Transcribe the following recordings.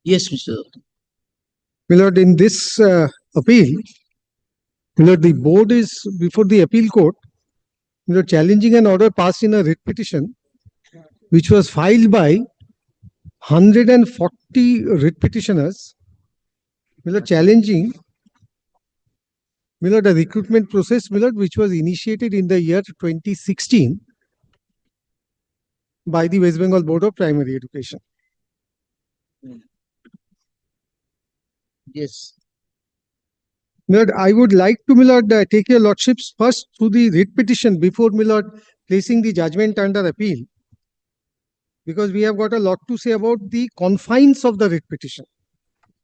Yes, Mr. My lord, in this appeal, my lord, the board is before the appeal court, my lord, challenging an order passed in a writ petition, which was filed by 140 writ petitioners, my lord, challenging, my lord, a recruitment process, my lord, which was initiated in the year 2016 by the West Bengal Board of Primary Education. Yes. My lord, I would like to, my lord, take your lordships first through the writ petition before, my lord, placing the judgment under appeal, because we have got a lot to say about the confines of the writ petition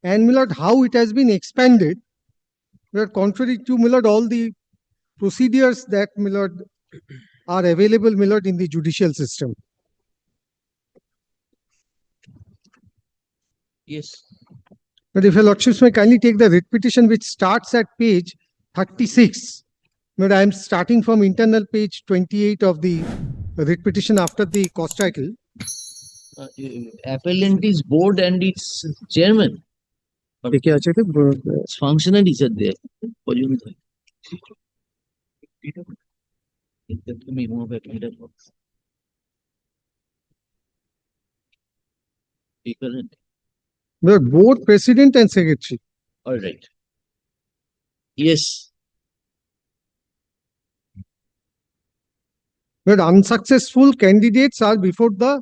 and, my lord, how it has been expanded, my lord, contrary to, my lord, all the procedures that, my lord, are available, my lord, in the judicial system. Yes. But if your lordships may kindly take the writ petition, which starts at page 36. But I am starting from internal page 28 of the writ petition after the cause title. Appellant is board and its chairman. देखिए अच्छे थे Its functionaries are there. পর্যন্ত। Memo of appellant. board president and secretary. All right. Yes. But unsuccessful candidates are before the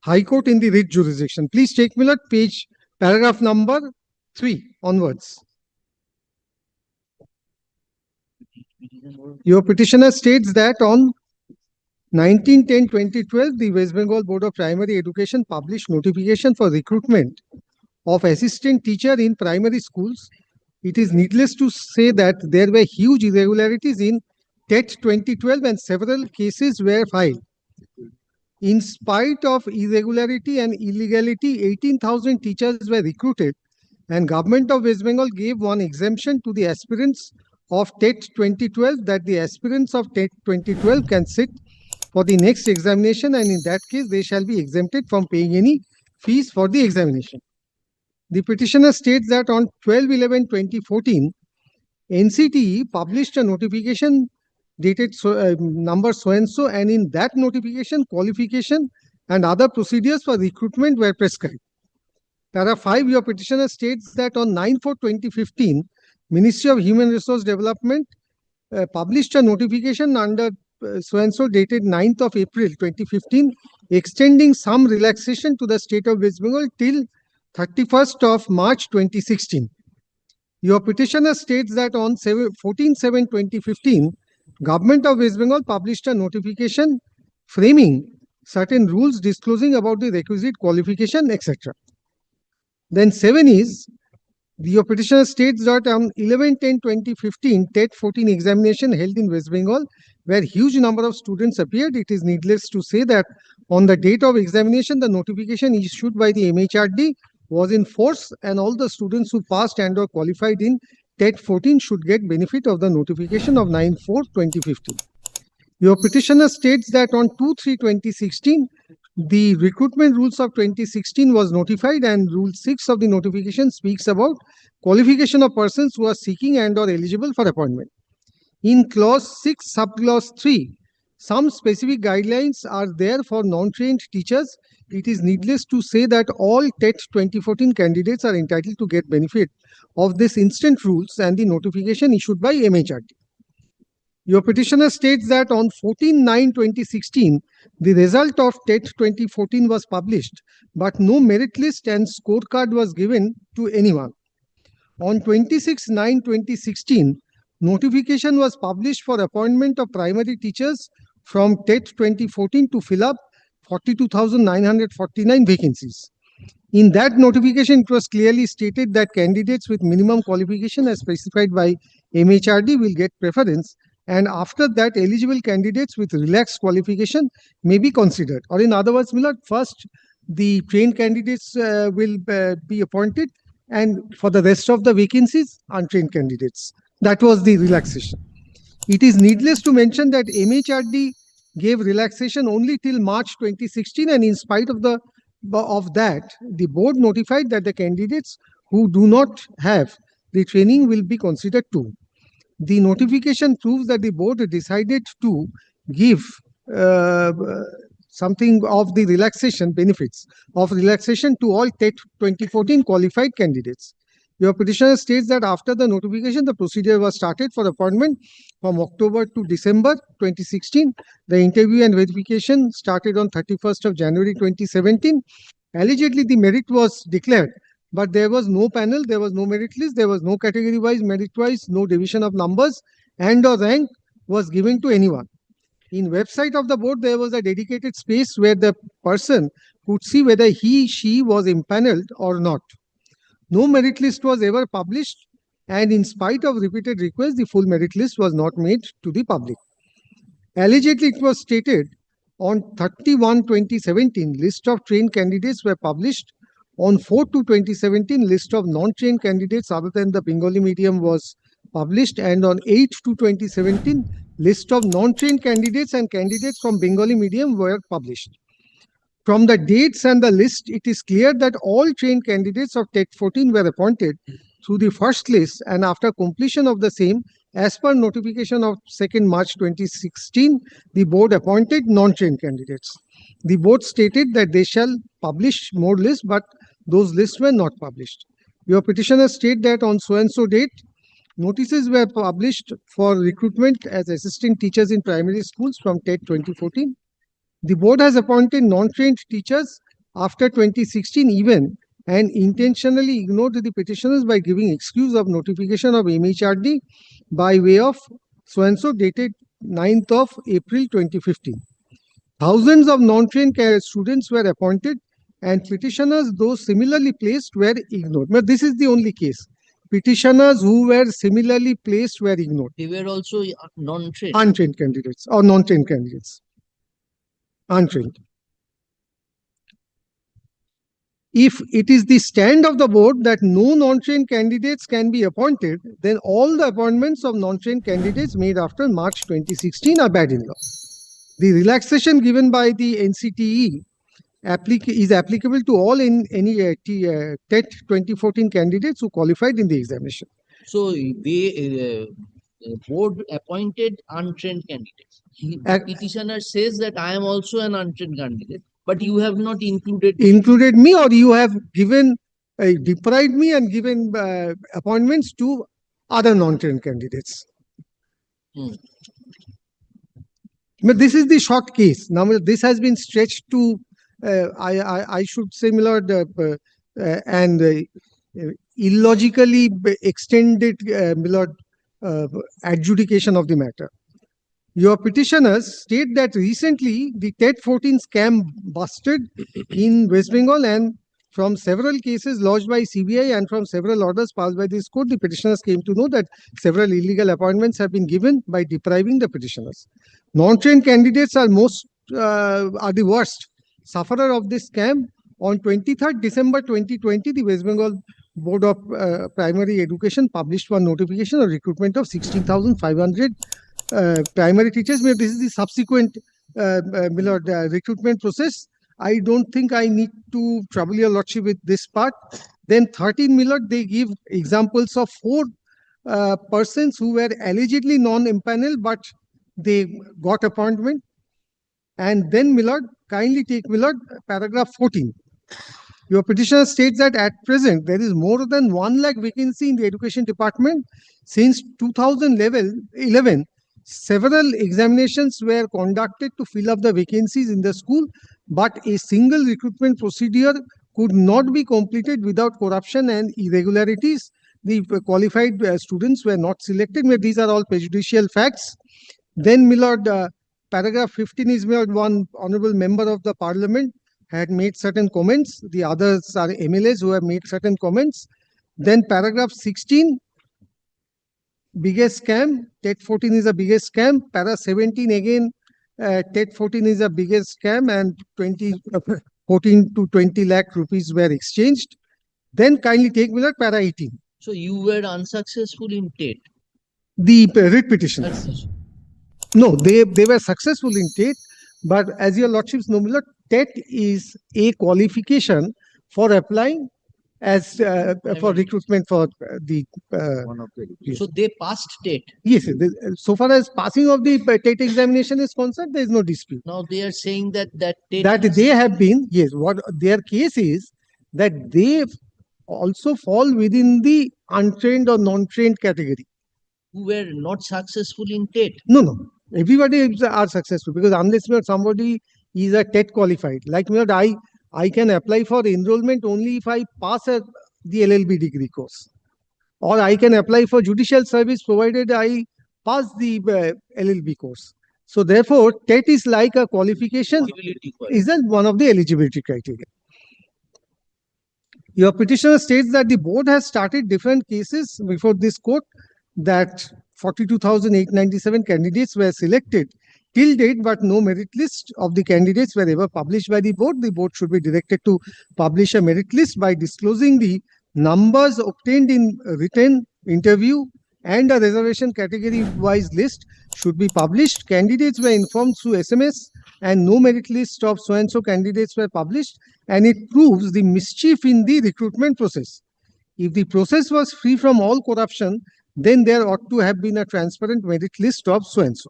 High Court in the writ jurisdiction. Please take, my lord, page paragraph number 3 onwards. Your petitioner states that on 19/10/2012, the West Bengal Board of Primary Education published notification for recruitment of assistant teacher in primary schools. It is needless to say that there were huge irregularities in TET 2012 and several cases were filed. In spite of irregularity and illegality, 18,000 teachers were recruited, and Government of West Bengal gave one exemption to the aspirants of TET 2012, that the aspirants of TET 2012 can sit for the next examination, and in that case they shall be exempted from paying any fees for the examination. The petitioner states that on 12/11/2014, NCTE published a notification dated number so and so, and in that notification, qualification and other procedures for recruitment were prescribed. Para 5, your petitioner states that on 9/4/2015, Ministry of Human Resource Development published a notification under so and so dated 9th of April 2015, extending some relaxation to the state of West Bengal till 31st of March 2016. Your petitioner states that on 14/7/2015, Government of West Bengal published a notification framing certain rules disclosing about the requisite qualification, etc. Then 7 is, your petitioner states that on 11/10/2015, TET 14 examination held in West Bengal, where huge number of students appeared. It is needless to say that on the date of examination, the notification issued by the MHRD was in force, and all the students who passed and or qualified in TET 14 should get benefit of the notification of 9/4/2015. Your petitioner states that on 2/3/2016, the recruitment rules of 2016 was notified, and Rule 6 of the notification speaks about qualification of persons who are seeking and or eligible for appointment. In clause 6, subclause 3, some specific guidelines are there for non-trained teachers. It is needless to say that all TET 2014 candidates are entitled to get benefit of this instant rules and the notification issued by MHRD. Your petitioner states that on 14/9/2016, the result of TET 2014 was published, but no merit list and scorecard was given to anyone. On 26/9/2016, notification was published for appointment of primary teachers from TET 2014 to fill up 42,949 vacancies. In that notification, it was clearly stated that candidates with minimum qualification as specified by MHRD will get preference, and after that, eligible candidates with relaxed qualification may be considered. Or in other words, Millard, first the trained candidates will be appointed, and for the rest of the vacancies, untrained candidates. That was the relaxation. It is needless to mention that MHRD gave relaxation only till March 2016, and in spite of the of that, the board notified that the candidates who do not have the training will be considered too. The notification proves that the board decided to give uh, something of the relaxation benefits of relaxation to all TET 2014 qualified candidates. Your petitioner states that after the notification, the procedure was started for appointment from October to December 2016. The interview and verification started on 31st of January 2017. Allegedly, the merit was declared, but there was no panel, there was no merit list, there was no category wise, merit wise, no division of numbers, and or rank was given to anyone. In website of the board, there was a dedicated space where the person could see whether she was impaneled or not. No merit list was ever published, and in spite of repeated requests, the full merit list was not made to the public. Allegedly, it was stated on 31/2017, list of trained candidates were published. On 4/2/2017, list of non-trained candidates other than the Bengali medium was published, and on 8/2/2017, list of non-trained candidates and candidates from Bengali medium were published. From the dates and the list, it is clear that all trained candidates of TET 14 were appointed through the first list, and after completion of the same, as per notification of 2nd March 2016, the board appointed non-trained candidates. The board stated that they shall publish more lists, but those lists were not published. Your petitioner state that on so and so date, notices were published for recruitment as assistant teachers in primary schools from TET 2014. The board has appointed non-trained teachers after 2016 even, and intentionally ignored the petitioners by giving excuse of notification of MHRD by way of so and so dated 9th of April 2015. Thousands of non-trained students were appointed, and petitioners, those similarly placed, were ignored. But this is the only case. Petitioners who were similarly placed were ignored. They were also non-trained. Untrained candidates or non-trained candidates. Untrained. If it is the stand of the board that no non-trained candidates can be appointed, then all the appointments of non-trained candidates made after March 2016 are bad in law. The relaxation given by the NCTE is applicable to all in any TET 2014 candidates who qualified in the examination. So they board appointed untrained candidates. Petitioner says that I am also an untrained candidate, but you have not included me, or you have given deprived me and given appointments to other non-trained candidates. But this is the short case. Now this has been stretched to I should say, my lord, and illogically extended, my lord, adjudication of the matter. Your petitioners state that recently the TET 14 scam busted in West Bengal, and from several cases lodged by CBI and from several orders passed by this court, the petitioners came to know that several illegal appointments have been given by depriving the petitioners. Non-trained candidates are the worst sufferer of this scam. On 23rd December 2020, the West Bengal Board of Primary Education published one notification of recruitment of 16,500 primary teachers. This is the subsequent recruitment process. I don't think I need to trouble your lordship with this part. Then 13, Millard, they give examples of 4 persons who were allegedly non-impaneled, but they got appointment. And then, Millard, kindly take, Millard, paragraph 14. Your petitioner states that at present, there is more than 1 lakh vacancy in the education department. Since 2011, several examinations were conducted to fill up the vacancies in the school, but a single recruitment procedure could not be completed without corruption and irregularities. The qualified students were not selected. These are all prejudicial facts. Then, Millard, paragraph 15 is where one honorable member of the parliament had made certain comments. The others are MLAs who have made certain comments. Then paragraph 16, biggest scam, TET 14 is the biggest scam. Para 17 again, TET 14 is the biggest scam, and 14 to 20 lakh rupees were exchanged. Then kindly take me at para 18. So you were unsuccessful in TET? The writ petition. No, they were successful in TET, But as your lordships know, Milord, TET is a qualification for applying as for recruitment for the yes. So they passed TET. Yes, so far as passing of the TET examination is concerned, there is no dispute. Now they are saying that TET That is- they have been, yes, what their case is that they also fall within the untrained or non-trained category. who were not successful in TET. No, everybody are successful because unless somebody is a TET qualified, like me, I can apply for enrollment only if I pass the LLB degree course, or I can apply for judicial service provided I pass the LLB course. So therefore, TET is like a qualification, Eligibility qualification. isn't one of the eligibility criteria. Your petitioner states that the board has started different cases before this court, that 42,897 candidates were selected till date, but no merit list of the candidates were ever published by the board. The board should be directed to publish a merit list by disclosing the numbers obtained in written interview, and a reservation category wise list should be published. Candidates were informed through SMS, and no merit list of so and so candidates were published, and it proves the mischief in the recruitment process. If the process was free from all corruption, then there ought to have been a transparent merit list of so and so.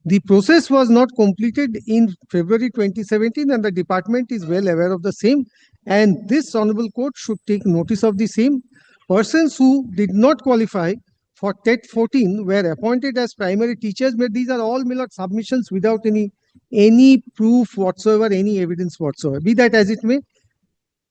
The process was not completed in February 2017, and the department is well aware of the same. And this honorable court should take notice of the same. Persons who did not qualify for TET 14 were appointed as primary teachers, but these are all Milord submissions without any proof whatsoever, any evidence whatsoever. Be that as it may,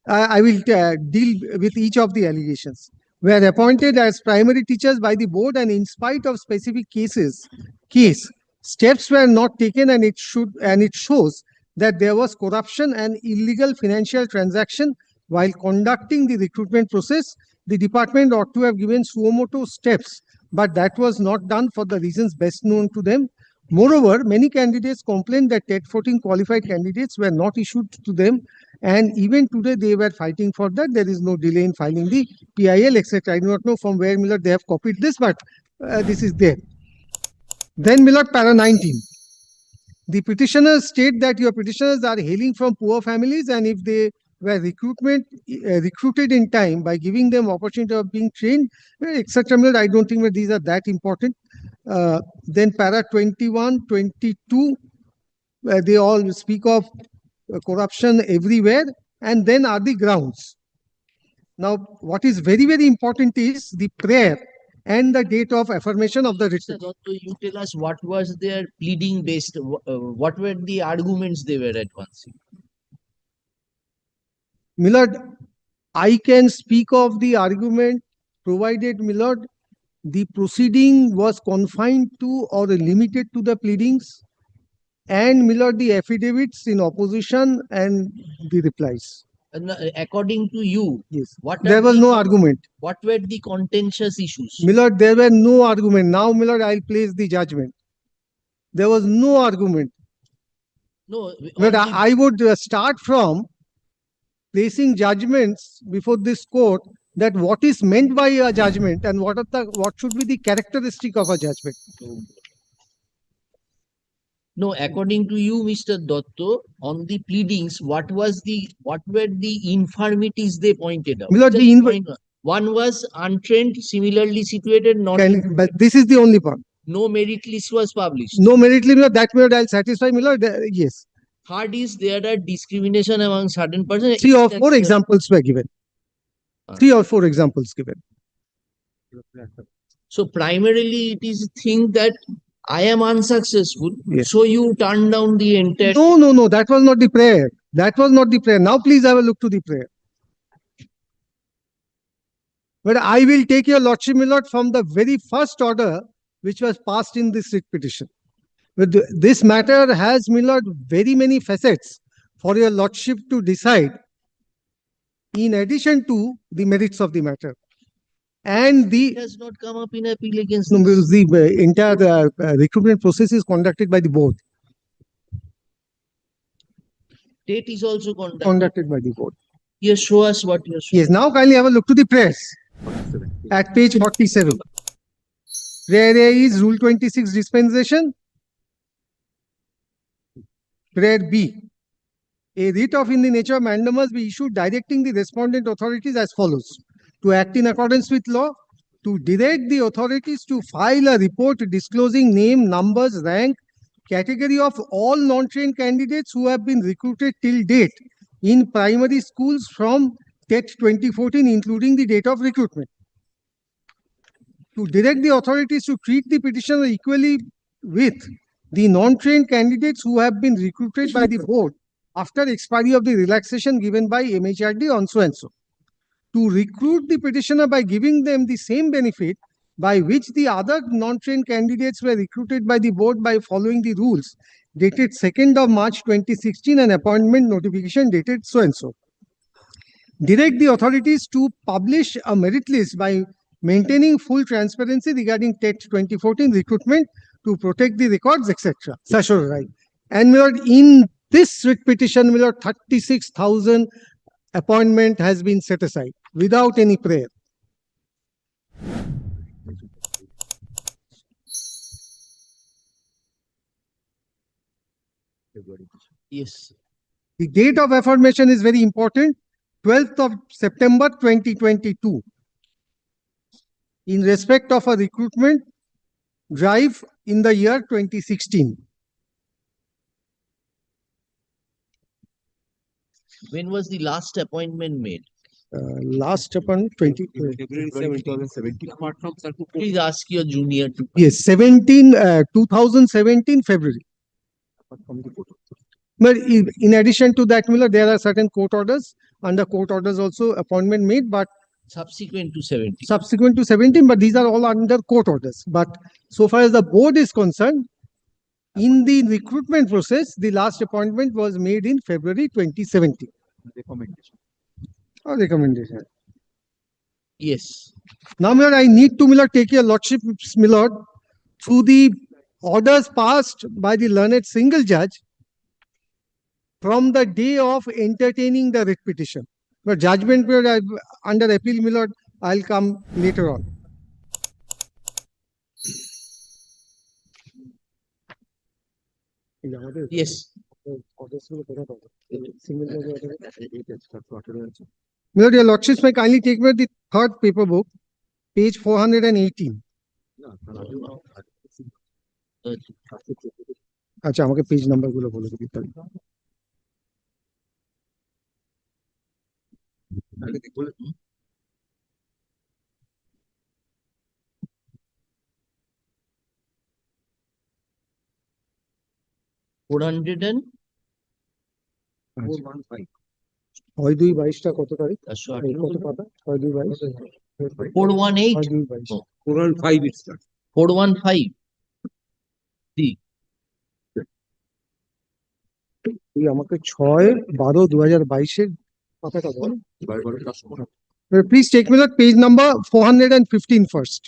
I will deal with each of the allegations. Were appointed as primary teachers by the board, and in spite of specific case, steps were not taken, and it shows that there was corruption and illegal financial transaction while conducting the recruitment process. The department ought to have given suo motu steps, but that was not done for the reasons best known to them. Moreover, many candidates complained that TET 14 qualified candidates were not issued to them, and even today they were fighting for that. There is no delay in filing the PIL, etc. I do not know from where, Milord, they have copied this, but this is there. Then, Milord, para 19. The petitioners state that your petitioners are hailing from poor families, and if they were recruited in time by giving them opportunity of being trained, etc. I don't think that these are that important. Then para 21, 22, they all speak of corruption everywhere, and then are the grounds. Now, what is very, very important is the prayer and the date of affirmation of the written. So you tell us what was their pleading based, what were the arguments they were advancing? Milord, I can speak of the argument provided, Milord, the proceeding was confined to or limited to the pleadings, and Milord, the affidavits in opposition and the replies. According to you, yes, there was no argument. What were the contentious issues? Milord, there were no argument. Now, Milord, I'll place the judgment. There was no argument. No, but I would start from placing judgments before this court, that what is meant by a judgment and what should be the characteristic of a judgment. No, according to you, Mr. Dotto, on the pleadings, what were the infirmities they pointed out? Milord, one was untrained, similarly situated, not. But this is the only point. No merit list was published. No merit list, Milord, that Milord, I'll satisfy, Milord. Yes. Third is there are discrimination among certain persons. 3 or 4 examples were given. 3 or 4 examples given. So primarily it is thing that I am unsuccessful. Yes. So you turn down the entire. No. That was not the prayer. That was not the prayer. Now please have a look to the prayer. But I will take your lordship, Milord, from the very first order which was passed in this writ petition. But this matter has, Milord, very many facets for your lordship to decide, in addition to the merits of the matter. And it has not come up in appeal against. No, because the entire recruitment process is conducted by the board. State is also conducted by the board. Yes, show us what you are showing. Yes, now kindly have a look to the prayers. At page 47. Prayer A is Rule 26 dispensation. Prayer B. A writ of in the nature of mandamus be issued directing the respondent authorities as follows: to act in accordance with law, to direct the authorities to file a report disclosing name, numbers, rank, category of all non-trained candidates who have been recruited till date in primary schools from TET 2014, including the date of recruitment. To direct the authorities to treat the petitioner equally with the non-trained candidates who have been recruited by the board after expiry of the relaxation given by MHRD on so and so. To recruit the petitioner by giving them the same benefit by which the other non-trained candidates were recruited by the board by following the rules dated 2nd of March 2016 and appointment notification dated so and so. Direct the authorities to publish a merit list by maintaining full transparency regarding TET 2014 recruitment to protect the records, etc. Sasha, right. And my lord, in this writ petition, my lord, 36,000 appointment has been set aside without any prayer. Yes. The date of affirmation is very important, 12th of September 2022. In respect of a recruitment drive in the year 2016. When was the last appointment made? Last upon 20. February 2017. Apart from Please ask your junior to. Yes, 2017 February. But in addition to that, Miller, there are certain court orders. Under court orders also appointment made, but Subsequent to 17. subsequent to 17, but these are all under court orders. But so far as the board is concerned, in the recruitment process, the last appointment was made in February 2017. recommendation. Or recommendation. Yes. Now, Miller, I need to, Miller, take your lordship, Miller, through the orders passed by the learned single judge from the day of entertaining the writ petition. But judgment period under appeal, Miller, I'll come later on. Yes. Miller, your lordships may kindly take me the third paper book, page 418. আচ্ছা আমাকে page number গুলো বলে দিতে হবে। Four hundred and 6-2-22 কত তারিখ? Ashwa কত পাতা? 6-2-22 418. 6-2-22 415 it starts. 415. তুই আমাকে 6-12-2022 পাতাটা বল। Please take me the page number 415 first.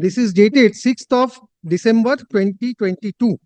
This is dated 6th of December 2022.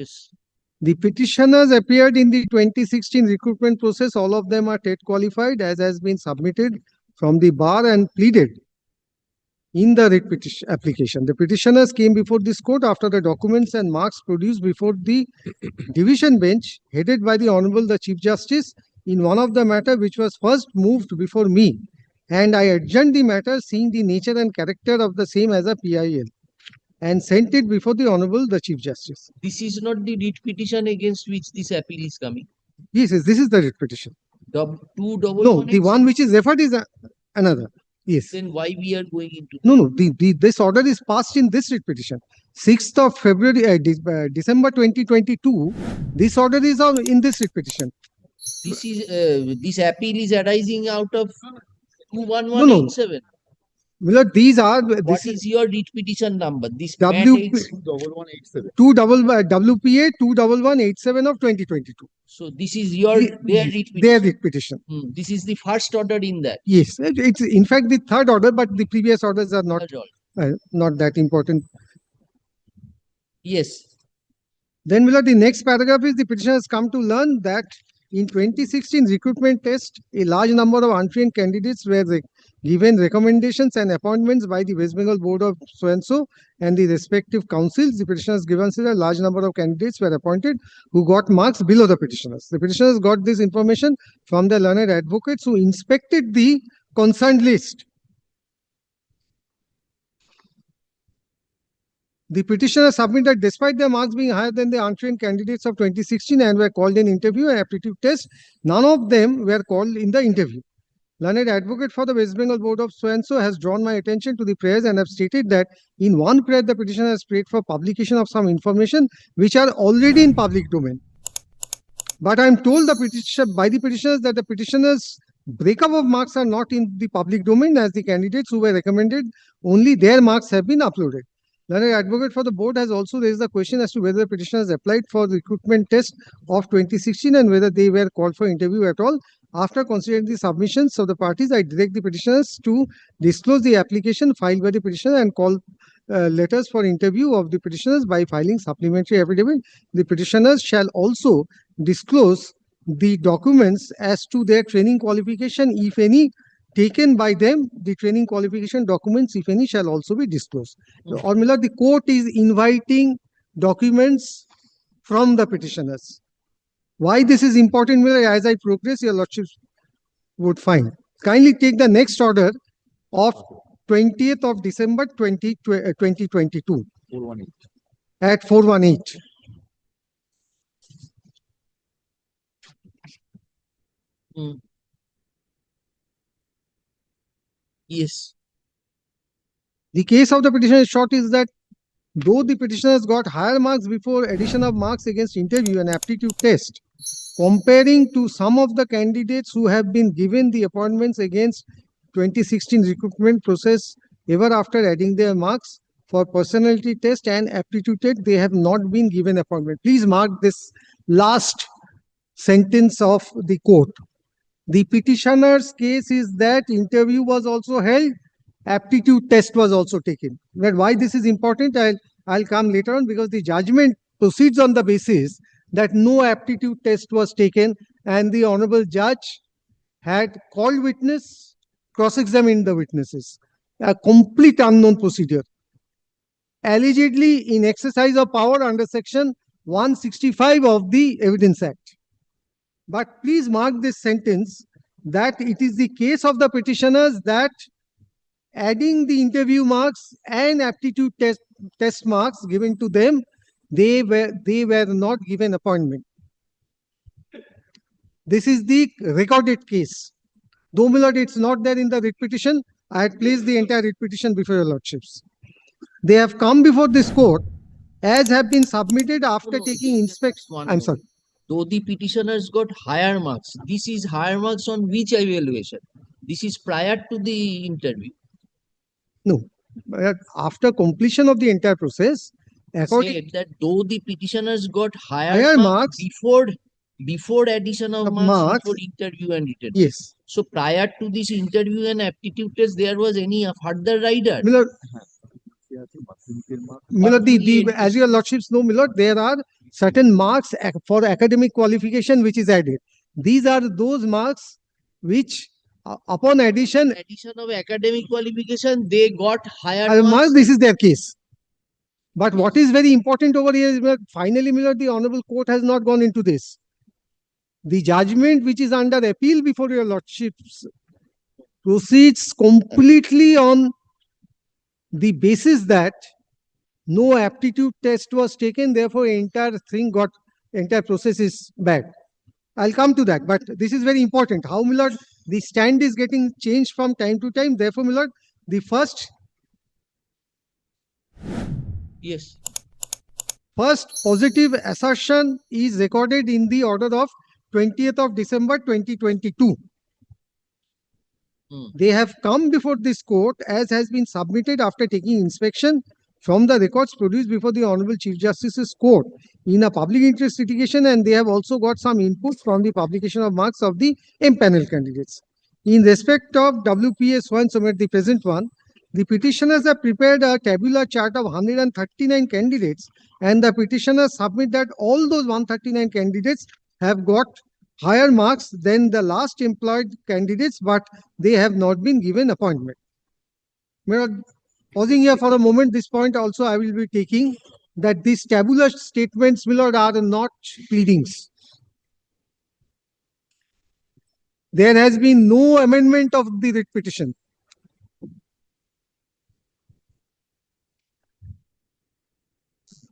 Yes. The petitioners appeared in the 2016 recruitment process. All of them are TET qualified, as has been submitted from the bar and pleaded in the writ petition application. The petitioners came before this court after the documents and marks produced before the division bench, headed by the Honorable the Chief Justice, in one of the matter which was first moved before me, and I adjourned the matter, seeing the nature and character of the same as a PIL, and sent it before the Honorable the Chief Justice. This is not the writ petition against which this appeal is coming. Yes, this is the writ petition. Two double. No, the one which is referred is another. Yes. Then why we are going into? No. This order is passed in this writ petition. 6th of February, December 2022. This order is in this writ petition. This is this appeal is arising out of 21187. My lord, these are, What this is your writ petition number? This WP, PAT 1187. WPA 21187 of 2022. So this is your their writ Their petition. writ petition. This is the first order in that. Yes, it's in fact the third order, but the previous orders are not Third order. not that important. Yes. Then, my lord, the next paragraph is the petitioner has come to learn that in 2016 recruitment test, a large number of untrained candidates were given recommendations and appointments by the West Bengal Board of so-and-so and the respective councils. The petitioner has given that a large number of candidates were appointed who got marks below the petitioners. The petitioners got this information from the learned advocates who inspected the concerned list. The petitioner submitted despite their marks being higher than the untrained candidates of 2016 and were called in interview and aptitude test. None of them were called in the interview. Learned advocate for the West Bengal Board of so-and-so has drawn my attention to the prayers and have stated that in one prayer the petitioner has prayed for publication of some information which are already in public domain. But I am told by the petitioners that the petitioners' breakup of marks are not in the public domain, as the candidates who were recommended, only their marks have been uploaded. Learned advocate for the board has also raised the question as to whether the petitioners applied for the recruitment test of 2016 and whether they were called for interview at all. After considering the submissions of the parties, I direct the petitioners to disclose the application filed by the petitioner and call letters for interview of the petitioners by filing supplementary affidavit. The petitioners shall also disclose the documents as to their training qualification, if any, taken by them. The training qualification documents, if any, shall also be disclosed. Or, my lord, the court is inviting documents from the petitioners. Why this is important, my lord, as I progress, your lordships would find. Kindly take the next order of 20th of December 2022 418. at 418. Yes. The case of the petitioner in short is that though the petitioners got higher marks before addition of marks against interview and aptitude test, comparing to some of the candidates who have been given the appointments against 2016 recruitment process ever after adding their marks for personality test and aptitude test, they have not been given appointment. Please mark this last sentence of the court. The petitioner's case is that interview was also held, aptitude test was also taken. But why this is important, I'll come later on, because the judgment proceeds on the basis that no aptitude test was taken and the honorable judge had called witness, cross-examined the witnesses. A complete unknown procedure. Allegedly in exercise of power under section 165 of the Evidence Act. But please mark this sentence that it is the case of the petitioners that adding the interview marks and aptitude test marks given to them, they were not given appointment. This is the recorded case. Though, my lord, it's not there in the writ petition, I had placed the entire writ petition before your lordships. They have come before this court as have been submitted after taking inspection. I'm sorry. Though the petitioners got higher marks, this is higher marks on which evaluation? This is prior to the interview. No, but after completion of the entire process, according Said that though the petitioners got higher marks before addition of marks before interview and written. Yes. So prior to this interview and aptitude test, there was any further rider? My lord, as your lordships know, my lord, there are certain marks for academic qualification which is added. These are those marks which upon addition of academic qualification, they got higher marks. This is their case. But what is very important over here is that finally, my lord, the honorable court has not gone into this. The judgment which is under appeal before your lordships proceeds completely on the basis that no aptitude test was taken, therefore entire process is bad. I'll come to that, but this is very important. How, my lord, the stand is getting changed from time to time. Therefore, my lord, the first positive assertion is recorded in the order of 20th of December 2022. They have come before this court as has been submitted after taking inspection from the records produced before the Honorable Chief Justice's court in a public interest litigation, and they have also got some input from the publication of marks of the M-panel candidates. In respect of WPS 1, so the present one, the petitioners have prepared a tabular chart of 139 candidates, and the petitioners submit that all those 139 candidates have got higher marks than the last employed candidates, but they have not been given appointment. Pausing here for a moment, this point also I will be taking that these tabular statements, my lord, are not pleadings. There has been no amendment of the writ petition.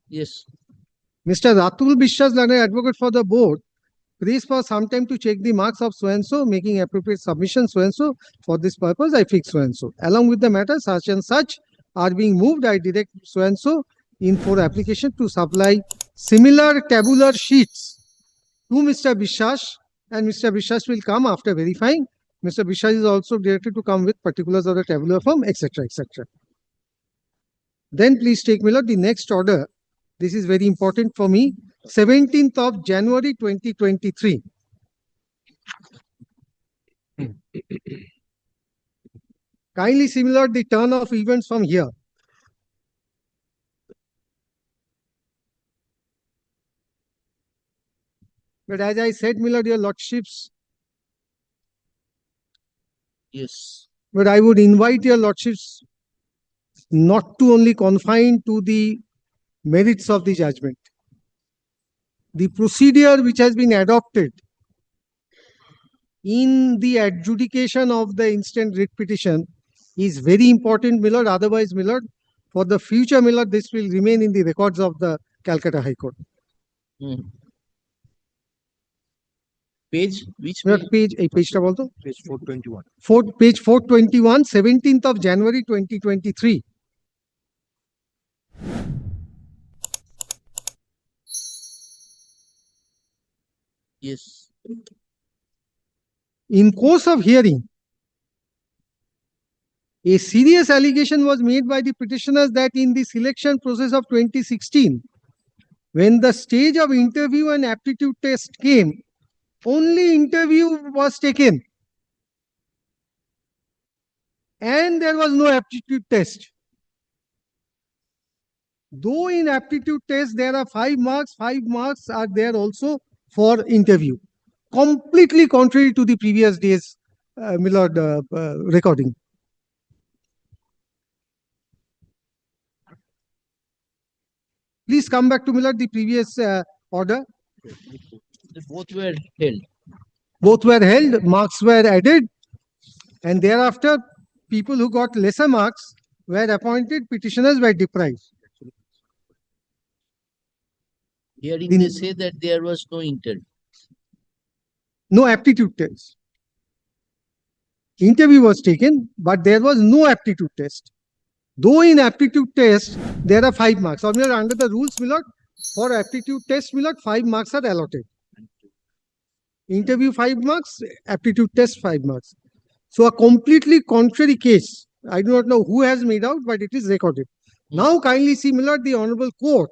Yes. Mr. Ratul Bishwas, learned advocate for the board, prays for some time to check the marks of so-and-so, making appropriate submission so-and-so. For this purpose, I fix so-and-so. Along with the matter, such and such are being moved, I direct so-and-so in for application to supply similar tabular sheets to Mr. Bishwas, and Mr. Bishwas will come after verifying. Mr. Bishwas is also directed to come with particulars of the tabular form, etc., etc. Then please take, my lord, the next order. This is very important for me. 17th of January 2023. Kindly simulate the turn of events from here. But as I said, my lord, your lordships, Yes. but I would invite your lordships not to only confine to the merits of the judgment. The procedure which has been adopted in the adjudication of the instant writ petition is very important, my lord. Otherwise, my lord, for the future, my lord, this will remain in the records of the Calcutta High Court. Page, which My page? lord, page টা বলতো? Page 421. Page 421, 17th of January 2023. Yes. In course of hearing, a serious allegation was made by the petitioners that in the selection process of 2016, when the stage of interview and aptitude test came, only interview was taken and there was no aptitude test. Though in aptitude test there are 5 marks are there also for interview. Completely contrary to the previous days, my lord, recording. Please come back to, my lord, the previous order. Both were held. Both were held, marks were added, and thereafter, people who got lesser marks were appointed, petitioners were deprived. Hearing In- they say that there was no interview. No aptitude test. Interview was taken, but there was no aptitude test. Though in aptitude test, there are 5 marks. Or, my lord, under the rules, my lord, for aptitude test, my lord, 5 marks are allotted. Interview 5 marks, aptitude test 5 marks. So a completely contrary case. I do not know who has made out, but it is recorded. Now kindly see, my lord, the Honorable Court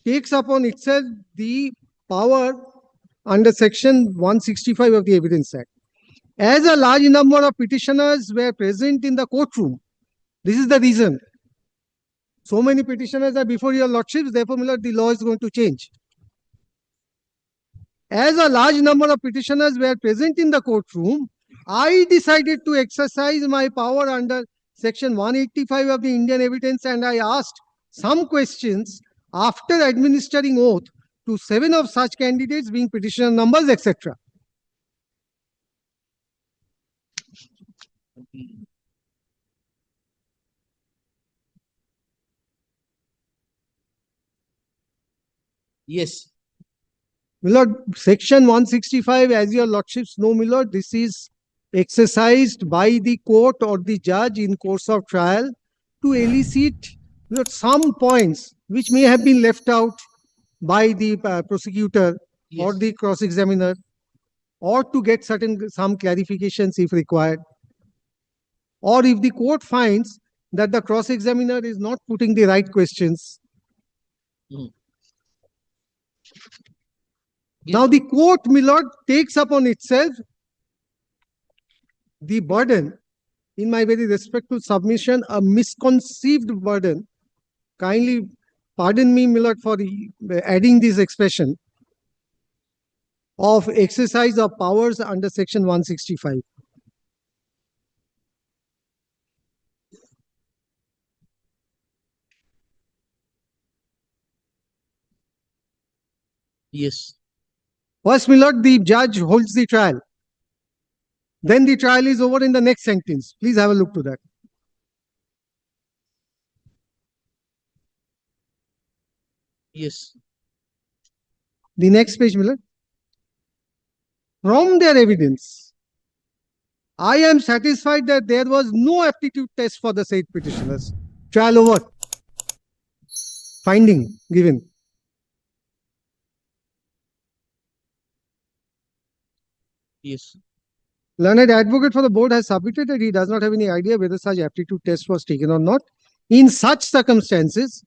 takes upon itself the power under section 165 of the Evidence Act. As a large number of petitioners were present in the courtroom, this is the reason. So many petitioners are before your lordships, therefore, my lord, the law is going to change. As a large number of petitioners were present in the courtroom, I decided to exercise my power under section 185 of the Indian Evidence, and I asked some questions after administering oath to 7 of such candidates, being petitioner numbers, etc. Yes. My lord, section 165, as your lordships know, my lord, this is exercised by the court or the judge in course of trial to elicit, my lord, some points which may have been left out by the prosecutor or Yes. the cross-examiner. or to get some clarifications if required, or if the court finds that the cross-examiner is not putting the right questions. Mm. Now the court, my lord, takes upon itself the burden, in my very respectful submission, a misconceived burden. Kindly pardon me, my lord, for adding this expression, of exercise of powers under section 165. Yes. First, my lord, the judge holds the trial. Then the trial is over in the next sentence. Please have a look to that. Yes. The next page, my lord. From their evidence, I am satisfied that there was no aptitude test for the said petitioners. Trial over. Finding given. Yes. Learned advocate for the board has submitted that he does not have any idea whether such aptitude test was taken or not. In such circumstances,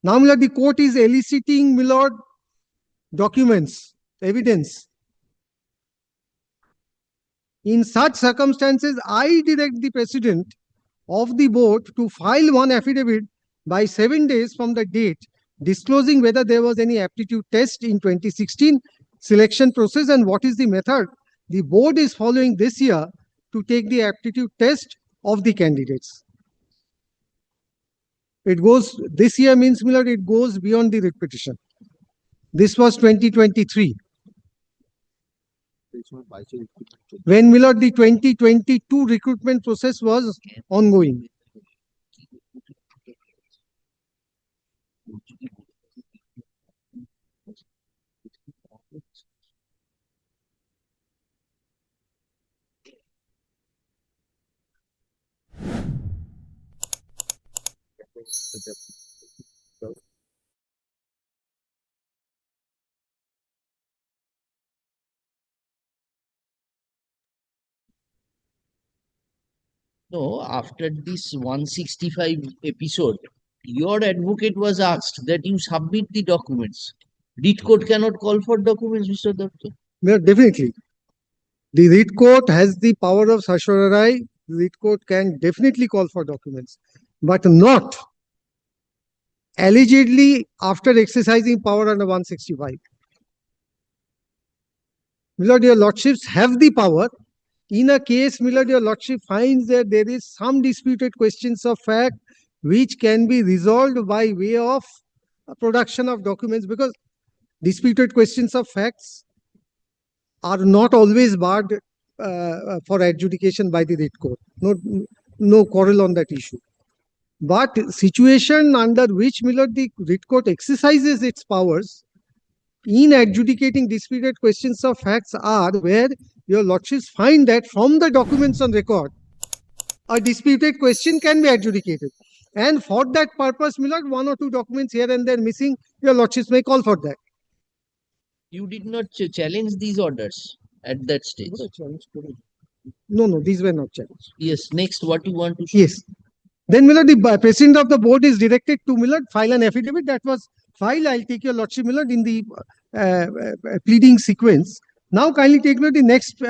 now, my lord, the court is eliciting, my lord, documents, evidence. In such circumstances, I direct the president of the board to file one affidavit by 7 days from the date disclosing whether there was any aptitude test in 2016 selection process and what is the method the board is following this year to take the aptitude test of the candidates. It goes, this year means, my lord, it goes beyond the writ petition. This was 2023. When, my lord, the 2022 recruitment process was ongoing. No, after this 165 episode, your advocate was asked that you submit the documents. Writ court cannot call for documents, Mr. Doctor. Yeah, definitely. The writ court has the power of certiorari. The writ court can definitely call for documents, but not allegedly after exercising power under 165. My lord, your lordships have the power. In a case, my lord, your lordship finds that there is some disputed questions of fact which can be resolved by way of production of documents, because disputed questions of facts are not always barred for adjudication by the writ court. No quarrel on that issue. But situation under which, my lord, the writ court exercises its powers in adjudicating disputed questions of facts are where your lordships find that from the documents on record, a disputed question can be adjudicated. And for that purpose, my lord, one or two documents here and there missing, your lordships may call for that. You did not challenge these orders at that stage. No, these were not challenged. Yes, next, what you want to say? Yes. Then, my lord, the president of the board is directed to, my lord, file an affidavit. That was filed. I'll take your lordship, my lord, in the pleading sequence. Now, kindly take note the next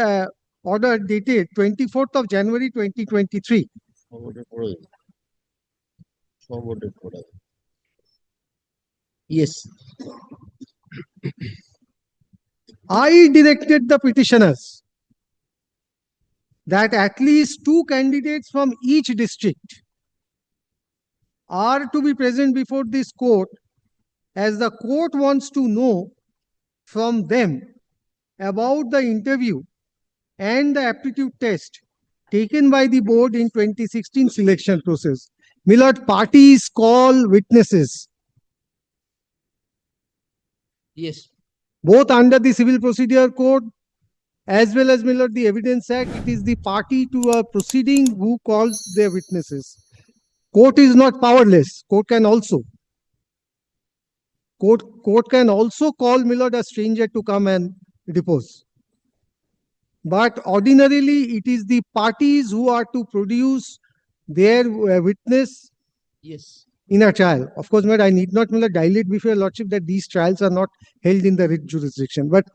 order dated 24th of January 2023. Yes. I directed the petitioners that at least 2 candidates from each district are to be present before this court, as the court wants to know from them about the interview and the aptitude test taken by the board in 2016 selection process. My lord, parties call witnesses. Yes. Both under the Civil Procedure Code as well as, my lord, the Evidence Act, it is the party to a proceeding who calls their witnesses. Court is not powerless. Court can also call, my lord, a stranger to come and depose. but ordinarily it is the parties who are to produce their witness Yes. in a trial. Of course, I need not dilate before your lordship that these trials are not held in the writ jurisdiction, but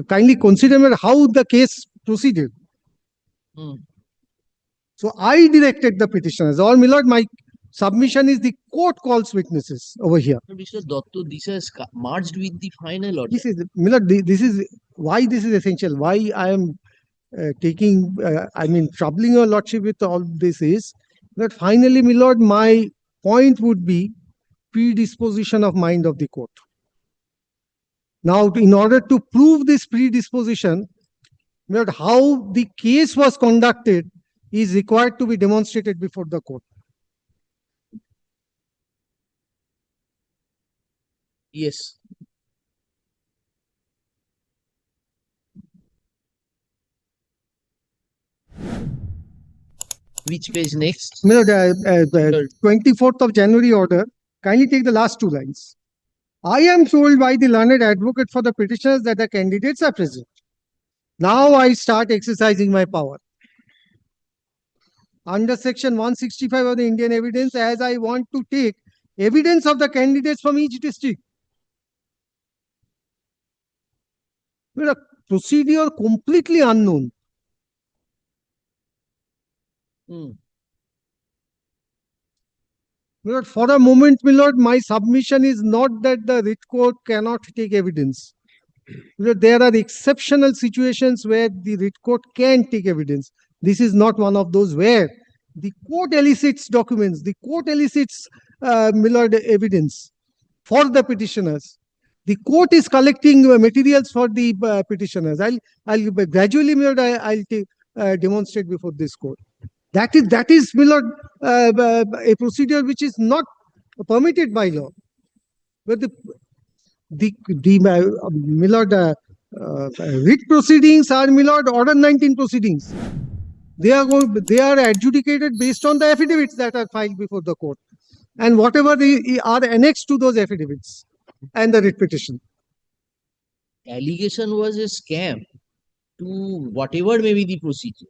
kindly consider how the case proceeded. Hmm. So I directed the petitioners, or my lord, my submission is the court calls witnesses over here. Mr. Dotto, this has merged with the final order. This is, my lord, this is why this is essential. Why I am troubling your lordship with all this is that finally, my lord, my point would be predisposition of mind of the court. Now, in order to prove this predisposition, my lord, how the case was conducted is required to be demonstrated before the court. Yes. Which page next? My lord, 24th of January order, kindly take the last two lines. I am told by the learned advocate for the petitioners that the candidates are present. Now I start exercising my power. Under section 165 of the Indian Evidence, as I want to take evidence of the candidates from each district. A procedure completely unknown. Hmm. My lord, for a moment, my lord, my submission is not that the writ court cannot take evidence. My lord, there are exceptional situations where the writ court can take evidence. This is not one of those where the court elicits documents, the court elicits my lord, evidence for the petitioners. The court is collecting materials for the petitioners. I'll gradually, my lord, I'll demonstrate before this court. That is, my lord, a procedure which is not permitted by law. But my lord, writ proceedings are, my lord, order 19 proceedings. They are adjudicated based on the affidavits that are filed before the court and whatever are annexed to those affidavits and the writ petition. Allegation was a scam to whatever may be the procedure.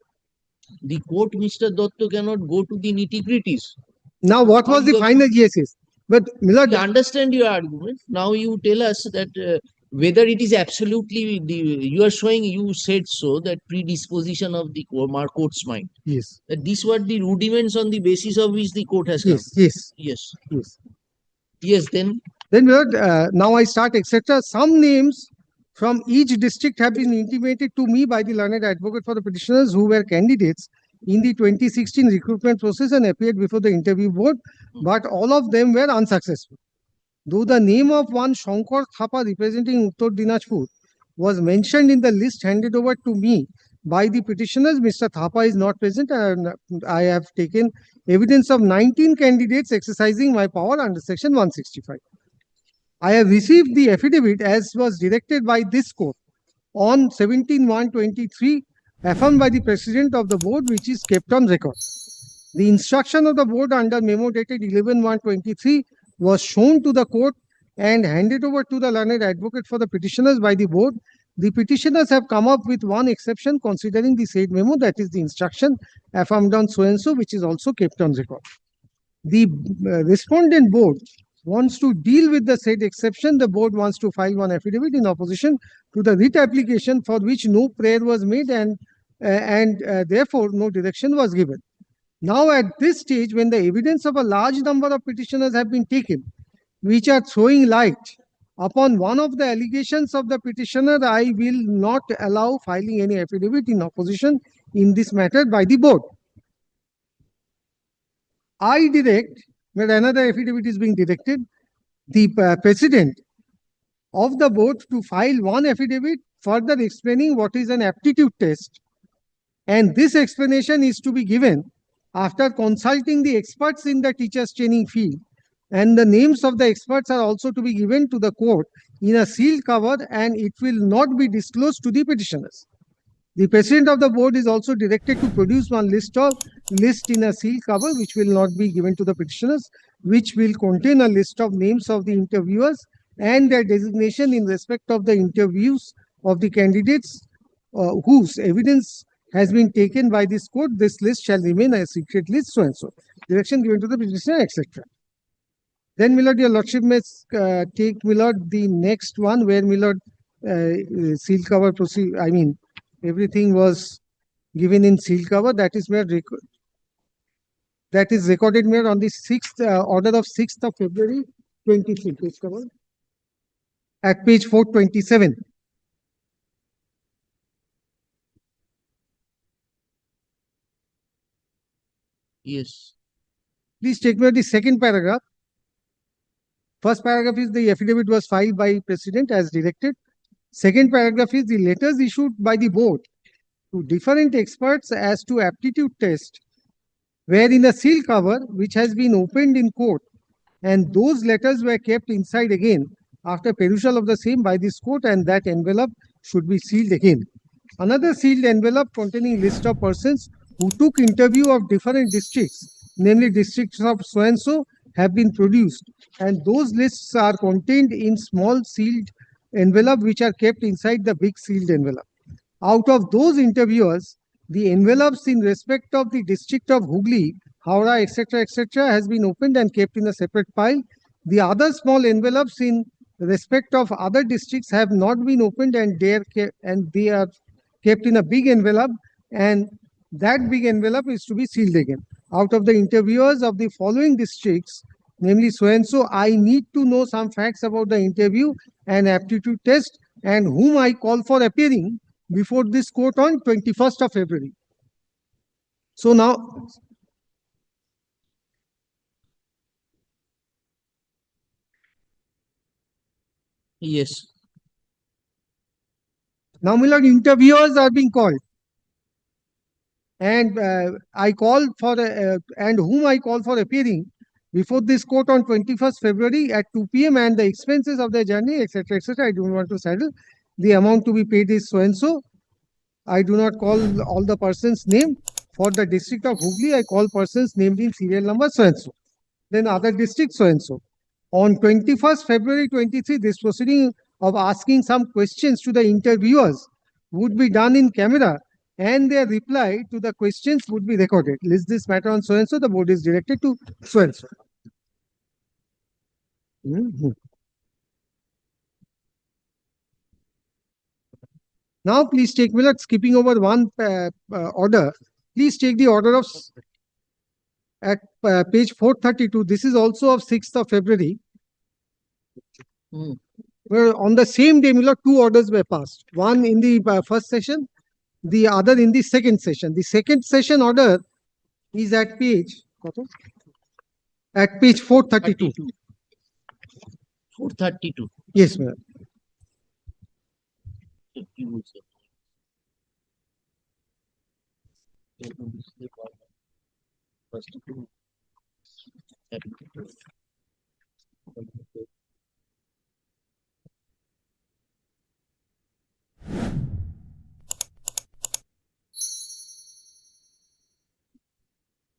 The court, Mr. Dotto, cannot go to the nitty-gritties. Now, what was the final? Yes. But we understand your argument. Now you tell us that whether it is absolutely you are showing, you said so, that predisposition of the court's mind. Yes. That these were the rudiments on the basis of which the court has come. Yes. Then Now I start, etc. Some names from each district have been intimated to me by the learned advocate for the petitioners who were candidates in the 2016 recruitment process and appeared before the interview board, but all of them were unsuccessful. Though the name of one Shankar Thapa representing Uttar Dinajpur was mentioned in the list handed over to me by the petitioners, Mr. Thapa is not present, and I have taken evidence of 19 candidates exercising my power under section 165. I have received the affidavit as was directed by this court on 17/1/23, affirmed by the president of the board, which is kept on record. The instruction of the board under memo dated 11/1/23 was shown to the court and handed over to the learned advocate for the petitioners by the board. The petitioners have come up with one exception considering the said memo, that is the instruction affirmed on so and so, which is also kept on record. The respondent board wants to deal with the said exception. The board wants to file one affidavit in opposition to the writ application for which no prayer was made and therefore no direction was given. Now at this stage, when the evidence of a large number of petitioners have been taken, which are throwing light upon one of the allegations of the petitioner, I will not allow filing any affidavit in opposition in this matter by the board. I direct, when another affidavit is being directed, the president of the board to file one affidavit further explaining what is an aptitude test. And this explanation is to be given after consulting the experts in the teachers training field. And the names of the experts are also to be given to the court in a sealed cover, and it will not be disclosed to the petitioners. The president of the board is also directed to produce one list in a sealed cover, which will not be given to the petitioners, which will contain a list of names of the interviewers and their designation in respect of the interviews of the candidates whose evidence has been taken by this court, this list shall remain a secret list, so and so. Direction given to the petitioner, etc. Then, my lord, your lordship may take, my lord, the next one where, my lord, seal cover proceed. I mean, everything was given in seal cover. That is where that is recorded, my lord, on the 6th order of 6th of February 23. Page cover at page 427. Yes. Please take note the second paragraph. First paragraph is the affidavit was filed by President as directed. Second paragraph is the letters issued by the board to different experts as to aptitude test were in a seal cover which has been opened in court, and those letters were kept inside again after perusal of the same by this court, and that envelope should be sealed again. Another sealed envelope containing list of persons who took interview of different districts, namely districts of so and so, have been produced, and those lists are contained in small sealed envelope which are kept inside the big sealed envelope. Out of those interviewers, the envelopes in respect of the district of Hooghly, Howrah, etc., has been opened and kept in a separate pile. The other small envelopes in respect of other districts have not been opened, and they are kept in a big envelope, and that big envelope is to be sealed again. Out of the interviewers of the following districts, namely so and so, I need to know some facts about the interview and aptitude test, and whom I call for appearing before this court on 21st of February. So now, Yes. now, my lord, interviewers are being called, and I call for and whom I call for appearing before this court on 21st February at 2 p.m. and the expenses of their journey, etc., etc. I don't want to saddle. The amount to be paid is so and so. I do not call all the persons' name. For the district of Hooghly, I call persons named in serial number so and so. Then other districts so and so. On 21st February 23, this proceeding of asking some questions to the interviewers would be done in camera, and their reply to the questions would be recorded. List this matter on so and so. The board is directed to so and so. Now, please take, without skipping over one order, please take the order of at page 432. This is also of 6th of February. Hmm. Where on the same day, two orders were passed. One in the first session, the other in the second session. The second session order is at page 432. 432. Yes, ma'am.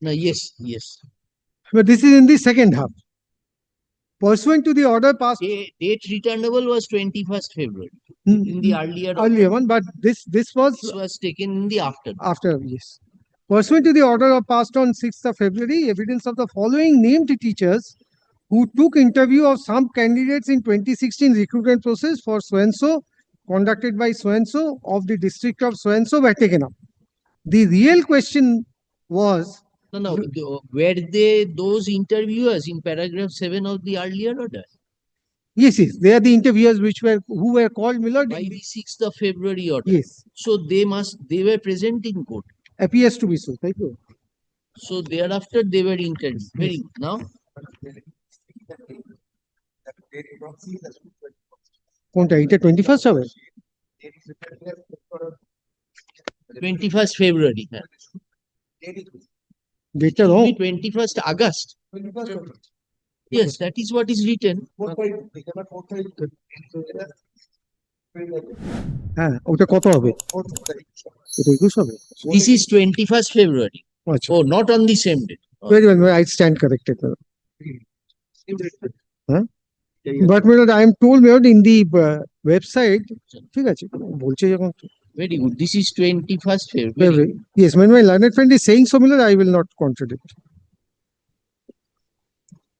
No, yes, yes. But this is in the second half. Pursuant to the order passed Date returnable was 21st February in in the earlier earlier one, but this was taken in the afternoon. after, yes. Pursuant to the order of passed on 6th of February, evidence of the following named teachers who took interview of some candidates in 2016 recruitment process for so and so, conducted by so and so of the district of so and so, were taken up. The real question was, No, were they those interviewers in paragraph 7 of the earlier order? yes, they are the interviewers who were called, Millard. By the 6th of February order. Yes, So they were present in court. appears to be so. Thank you. So thereafter they were interviewed. Very good. Now, কোনটা এটা 21st হবে 21st February. ডেটটা wrong 21st August. Yes, that is what is written. হ্যাঁ ওটা কত হবে এটা 21 হবে This is 21st February. আচ্ছা Oh, not on the same day. very well I stand corrected হ্যাঁ but I am told in the website ঠিক আছে বলছে যখন Very good. This is 21st February. February. Yes, when my learned friend is saying similar, I will not contradict.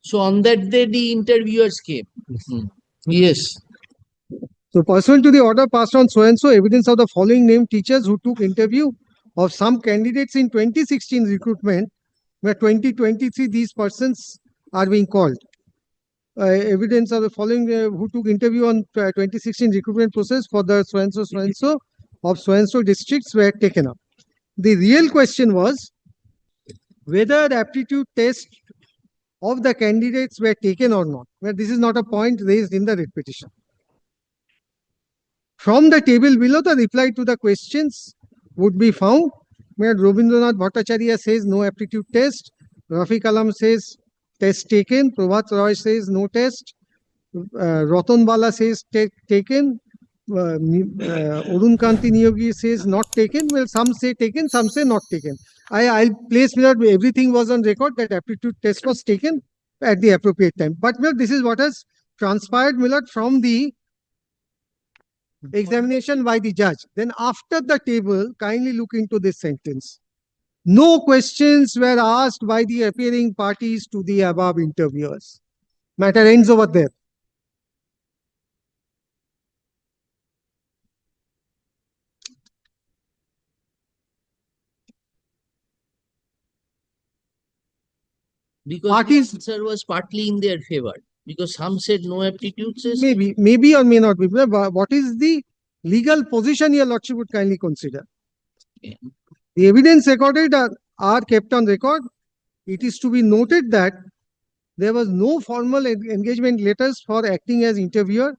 So on that day, the interviewers came. Yes. So pursuant to the order passed on so and so, evidence of the following named teachers who took interview of some candidates in 2016 recruitment, where 2023 these persons are being called. Evidence of the following who took interview on 2016 recruitment process for the so and so of so and so districts were taken up. The real question was whether the aptitude test of the candidates were taken or not. Where this is not a point raised in the writ petition. From the table below, the reply to the questions would be found where Rabindranath Bhattacharya says no aptitude test, Rafi Kalam says test taken, Prabhat Roy says no test, Ratan Bala says taken, Arun Kanti Niyogi says not taken. Well, some say taken, some say not taken. I'll place where everything was on record that aptitude test was taken at the appropriate time. But this is what has transpired, Millard, from the examination by the judge. Then after the table, kindly look into this sentence. No questions were asked by the appearing parties to the above interviewers. Matter ends over there. Because Parties- the answer was partly in their favor. Because some said no aptitude test. Maybe or may not be. But what is the legal position your lordship would kindly consider? Okay. The evidence recorded are kept on record. It is to be noted that there was no formal engagement letters for acting as interviewer.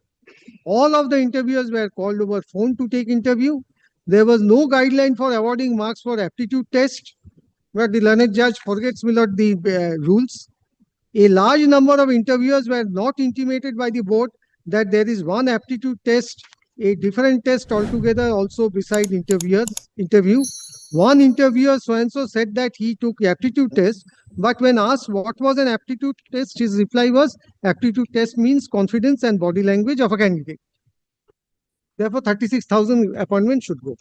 All of the interviewers were called over phone to take interview. There was no guideline for awarding marks for aptitude test, where the learned judge forgets the rules. A large number of interviewers were not intimated by the board that there is one aptitude test, a different test altogether also beside interview. One interviewer so-and-so said that he took aptitude test, but when asked what was an aptitude test, his reply was aptitude test means confidence and body language of a candidate. Therefore, 36,000 appointments should go.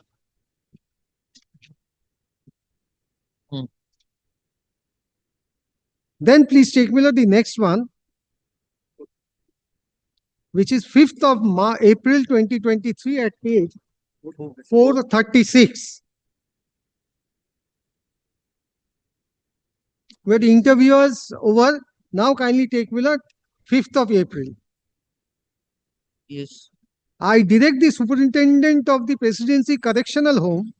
Then please take me to the next one, which is 5th of April 2023 at page 436. Where the interviewers over. Now kindly take me to 5th of April. Yes. I direct the superintendent of the Presidency Correctional Home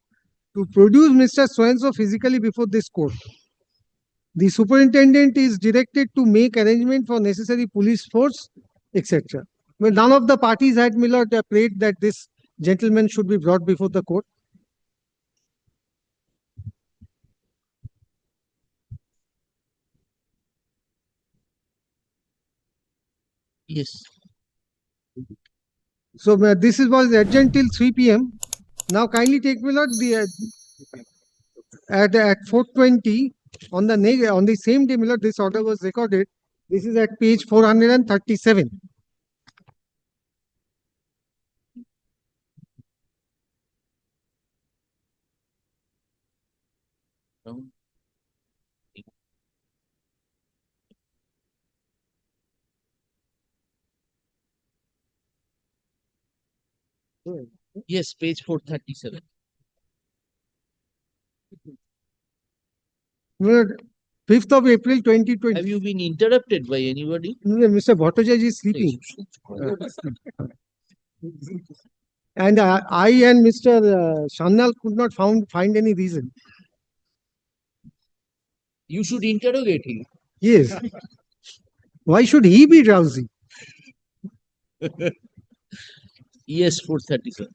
to produce Mr. So-and-so physically before this court. The superintendent is directed to make arrangement for necessary police force, etc. Well, none of the parties had prayed that this gentleman should be brought before the court. Yes. So this was adjourned till 3 p.m. Now kindly take me at 4:20 on the same day, this order was recorded. This is at page 437. Yes, page 437. 5th of April 2020. Have you been interrupted by anybody? Mr. Bhattacharya is sleeping. And I and Mr. Sannal could not find any reason. You should interrogate him. Yes. Why should he be drowsy? Yes, 437.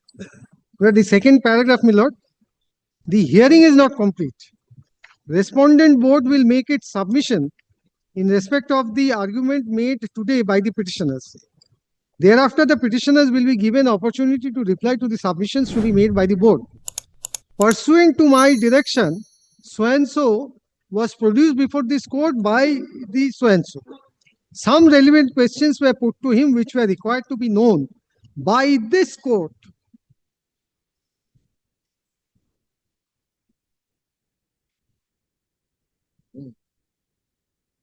Where the second paragraph, my lord, the hearing is not complete. Respondent board will make its submission in respect of the argument made today by the petitioners. Thereafter, the petitioners will be given opportunity to reply to the submissions to be made by the board. Pursuant to my direction, so-and-so was produced before this court by the so-and-so. Some relevant questions were put to him which were required to be known by this court.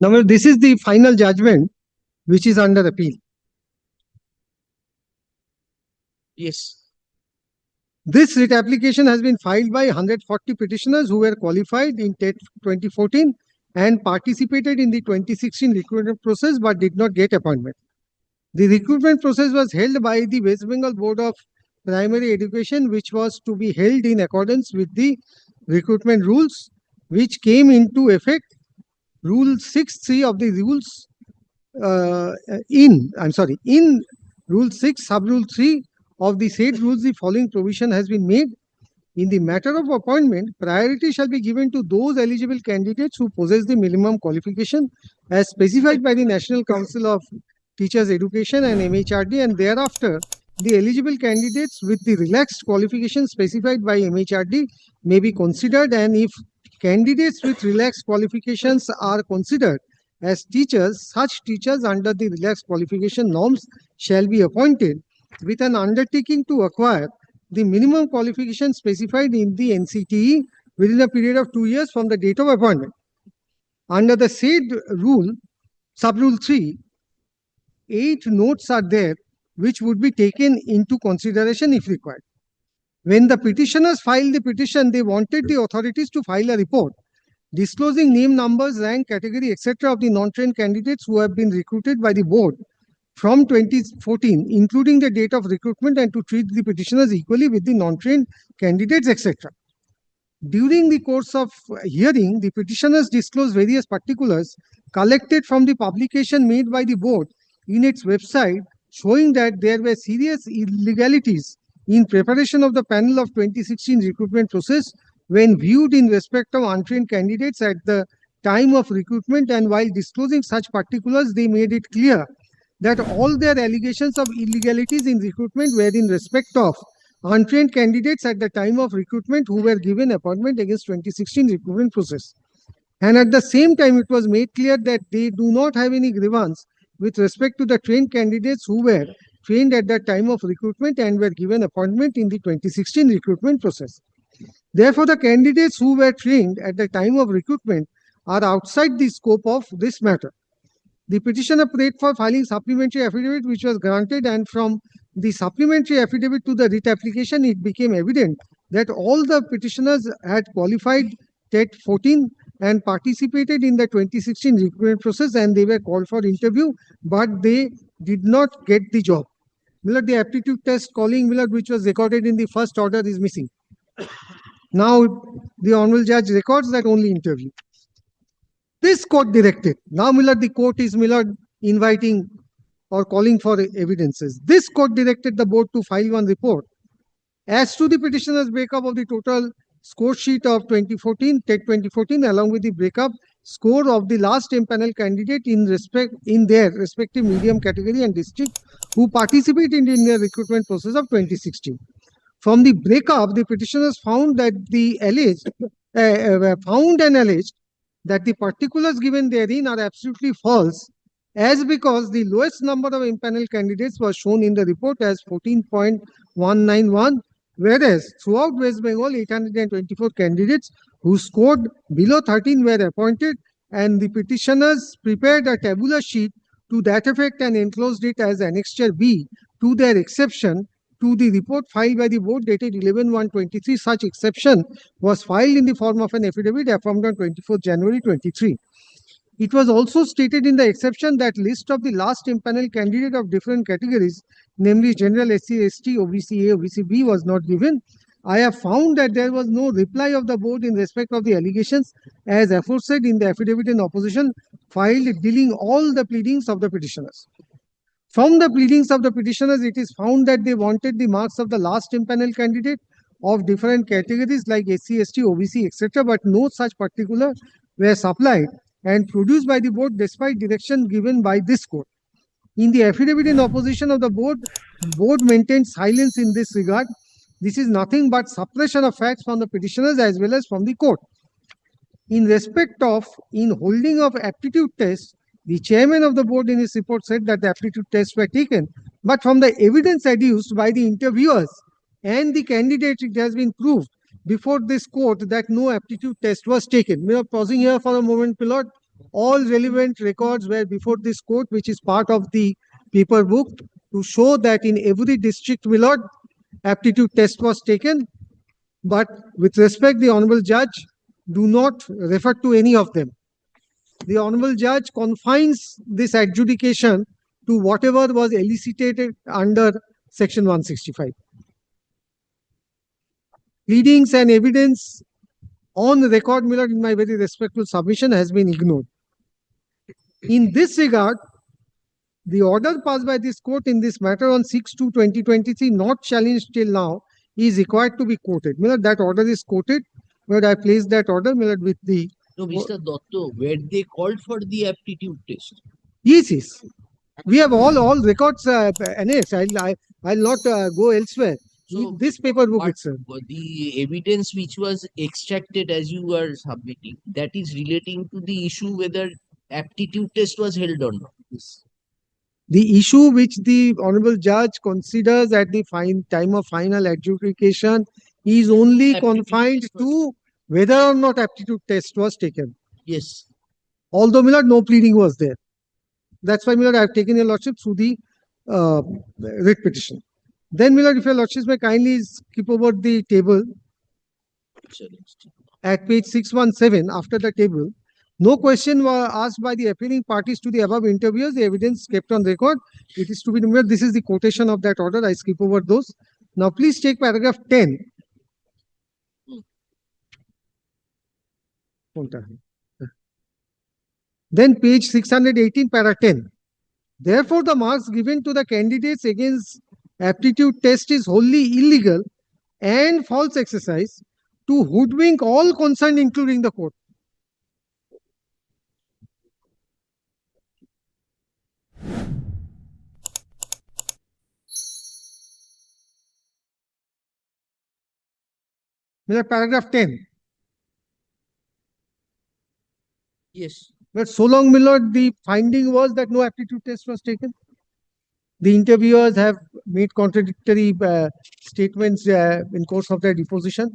Now, this is the final judgment which is under appeal. Yes. This writ application has been filed by 140 petitioners who were qualified in TET 2014 and participated in the 2016 recruitment process but did not get appointment. The recruitment process was held by the West Bengal Board of Primary Education, which was to be held in accordance with the recruitment rules, which came into effect. Rule 6.3 of the rules in Rule 6, Sub-Rule 3 of the said rules, the following provision has been made. In the matter of appointment, priority shall be given to those eligible candidates who possess the minimum qualification as specified by the National Council of Teachers Education and MHRD, and thereafter the eligible candidates with the relaxed qualification specified by MHRD may be considered, and if candidates with relaxed qualifications are considered as teachers, such teachers under the relaxed qualification norms shall be appointed with an undertaking to acquire the minimum qualification specified in the NCTE within a period of 2 years from the date of appointment. Under the said rule, Sub-Rule 3, 8 notes are there which would be taken into consideration if required. When the petitioners filed the petition, they wanted the authorities to file a report disclosing name, numbers, rank, category, etc. of the non-trained candidates who have been recruited by the board from 2014, including the date of recruitment, and to treat the petitioners equally with the non-trained candidates, etc. During the course of hearing, the petitioners disclosed various particulars collected from the publication made by the board in its website, showing that there were serious illegalities in preparation of the panel of 2016 recruitment process when viewed in respect of untrained candidates at the time of recruitment, and while disclosing such particulars, they made it clear that all their allegations of illegalities in recruitment were in respect of untrained candidates at the time of recruitment who were given appointment against 2016 recruitment process. And at the same time, it was made clear that they do not have any grievance with respect to the trained candidates who were trained at the time of recruitment and were given appointment in the 2016 recruitment process. Therefore, the candidates who were trained at the time of recruitment are outside the scope of this matter. The petitioner prayed for filing supplementary affidavit, which was granted, and from the supplementary affidavit to the writ application, it became evident that all the petitioners had qualified TET 14 and participated in the 2016 recruitment process, and they were called for interview, but they did not get the job. The aptitude test calling, which was recorded in the first order, is missing. Now, the Honorable Judge records that only interview. This court directed. Now, the court is inviting or calling for evidences. This court directed the board to file one report as to the petitioner's breakup of the total score sheet of 2014, TET 2014, along with the breakup score of the last empanel candidate in their respective medium category and district who participated in the recruitment process of 2016. From the breakup, the petitioners found that alleged that the particulars given therein are absolutely false, as because the lowest number of impanel candidates was shown in the report as 14.191, whereas throughout West Bengal, 824 candidates who scored below 13 were appointed, and the petitioners prepared a tabular sheet to that effect and enclosed it as Annexure B to their exception to the report filed by the board dated 11/1/23. Such exception was filed in the form of an affidavit affirmed on 24th January 23. It was also stated in the exception that list of the last impanel candidate of different categories, namely General SC, ST, OBC A, OBC B, was not given. I have found that there was no reply of the board in respect of the allegations as aforesaid in the affidavit in opposition filed dealing all the pleadings of the petitioners. From the pleadings of the petitioners, it is found that they wanted the marks of the last impanel candidate of different categories like SC, ST, OBC, etc., but no such particular were supplied and produced by the board despite direction given by this court. In the affidavit in opposition of the board maintained silence in this regard. This is nothing but suppression of facts from the petitioners as well as from the court. In respect of holding of aptitude tests, the chairman of the board in his report said that the aptitude tests were taken, but from the evidence adduced by the interviewers and the candidates, it has been proved before this court that no aptitude test was taken. We are pausing here for a moment, Pilot. all relevant records were before this court, which is part of the paper book, to show that in every district, my lord, aptitude test was taken. But with respect, the Honorable Judge do not refer to any of them. The Honorable Judge confines this adjudication to whatever was elicited under Section 165. Pleadings and evidence on record, my lord, in my very respectful submission, has been ignored. In this regard, the order passed by this court in this matter on 6/2/2023, not challenged till now, is required to be quoted. My lord, that order is quoted, but I placed that order, my lord, with the. No, Mr. Dotto, where they called for the aptitude test. Yes, yes. We have all records annexed. I'll not go elsewhere. So This paper book what- itself. the evidence which was extracted as you were submitting, that is relating to the issue whether aptitude test was held or not. The issue which the Honorable Judge considers at the time of final adjudication is only Aptitude confined test was- to whether or not aptitude test was taken. Yes. Although, my lord, no pleading was there. That's why, my lord, I have taken your lordship through the writ petition. Then, my lord, if your lordships may kindly skip over the table at page 617, after the table, no question was asked by the appealing parties to the above interviewers. The evidence kept on record. It is to be remembered. This is the quotation of that order. I skip over those. Now, please take paragraph 10. Then page 618, para 10. Therefore, the marks given to the candidates against aptitude test is wholly illegal and false exercise to hoodwink all concerned, including the court. Paragraph 10. Yes. But so long, my lord, the finding was that no aptitude test was taken. The interviewers have made contradictory statements in course of their deposition.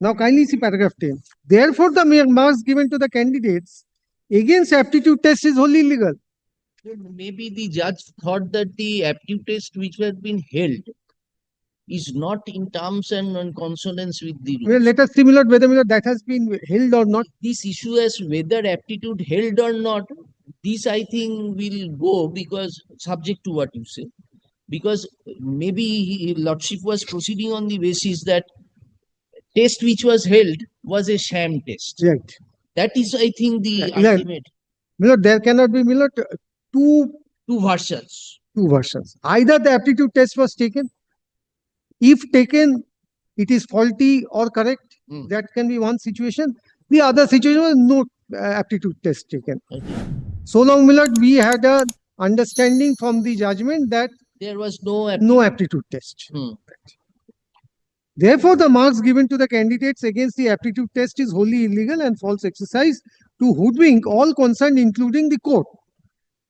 Now, kindly see paragraph 10. Therefore, the marks given to the candidates against aptitude test is wholly illegal. Maybe the judge thought that the aptitude test which had been held is not in terms and in consonance with the rules. Well, let us simulate whether that has been held or not. This issue as whether aptitude held or not, this I think will go because subject to what you say. Because maybe Lordship was proceeding on the basis that test which was held was a sham test. Right. That is, I think, the Yeah. ultimate. Milord, there cannot be, Milord, two versions. Two versions. Either the aptitude test was taken. If taken, it is faulty or correct. That can be one situation. The other situation was no aptitude test taken. Okay. So long, Milord, we had a understanding from the judgment that There was no aptitude. no aptitude test. Therefore, the marks given to the candidates against the aptitude test is wholly illegal and false exercise to hoodwink all concerned, including the court.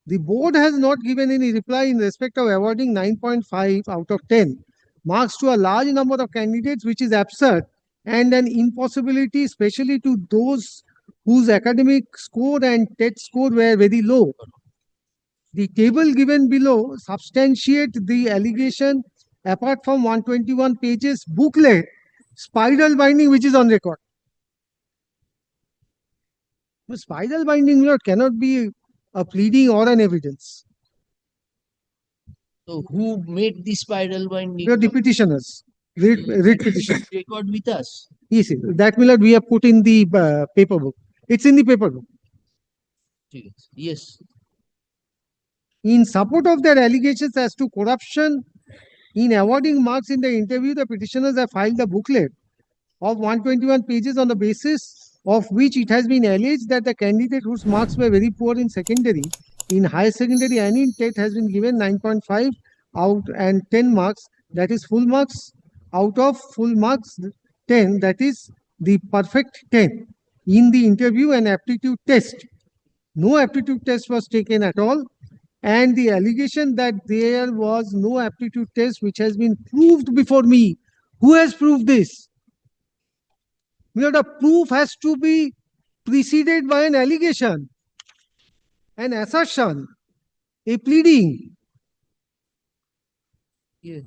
The board has not given any reply in respect of awarding 9.5 out of 10 marks to a large number of candidates, which is absurd and an impossibility, especially to those whose academic score and TET score were very low. The table given below substantiate the allegation apart from 121 pages booklet, spiral binding, which is on record. The spiral binding, Lord, cannot be a pleading or an evidence. So who made the spiral binding? We are the petitioners. Read petition. Record with us. Yes, that Milord we have put in the paper book. It's in the paper book. Yes. In support of their allegations as to corruption in awarding marks in the interview, the petitioners have filed a booklet of 121 pages on the basis of which it has been alleged that the candidate whose marks were very poor in secondary, in higher secondary and in TET has been given 9.5 out and 10 marks, that is full marks out of full marks 10, that is the perfect 10 in the interview and aptitude test. No aptitude test was taken at all, and the allegation that there was no aptitude test which has been proved before me. Who has proved this? The proof has to be preceded by an allegation. an assertion, a pleading. Yes.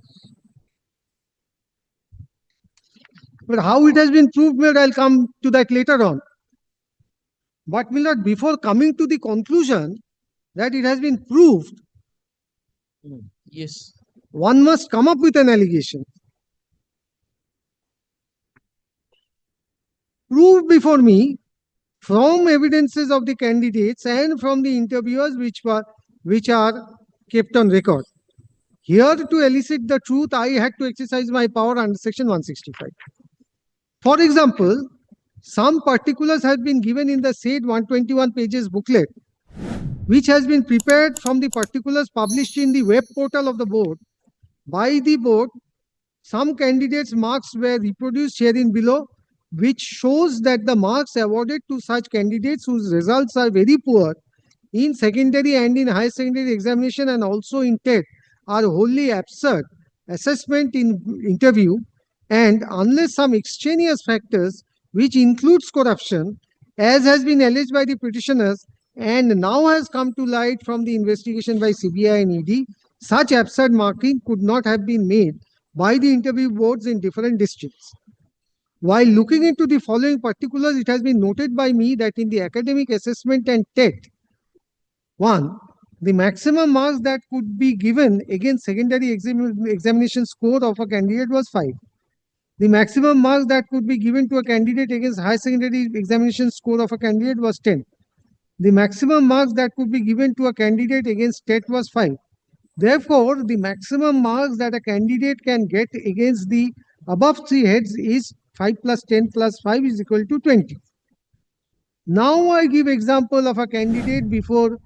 But how it has been proved, Milord, I'll come to that later on. But Milord, before coming to the conclusion that it has been proved, Yes. one must come up with an allegation. Proved before me from evidences of the candidates and from the interviewers which are kept on record. Here to elicit the truth, I had to exercise my power under section 165. For example, some particulars have been given in the said 121 pages booklet, which has been prepared from the particulars published in the web portal of the board. By the board, some candidates' marks were reproduced herein below, which shows that the marks awarded to such candidates whose results are very poor in secondary and in higher secondary examination and also in TET are wholly absurd. Assessment in interview, and unless some extraneous factors which includes corruption, as has been alleged by the petitioners and now has come to light from the investigation by CBI and ED, such absurd marking could not have been made by the interview boards in different districts. While looking into the following particulars, it has been noted by me that in the academic assessment and TET, 1. The maximum marks that could be given against secondary examination score of a candidate was 5. The maximum marks that could be given to a candidate against high secondary examination score of a candidate was 10. The maximum marks that could be given to a candidate against TET was 5. Therefore, the maximum marks that a candidate can get against the above three heads is 5 plus 10 plus 5 is equal to 20. Now I give example of a candidate before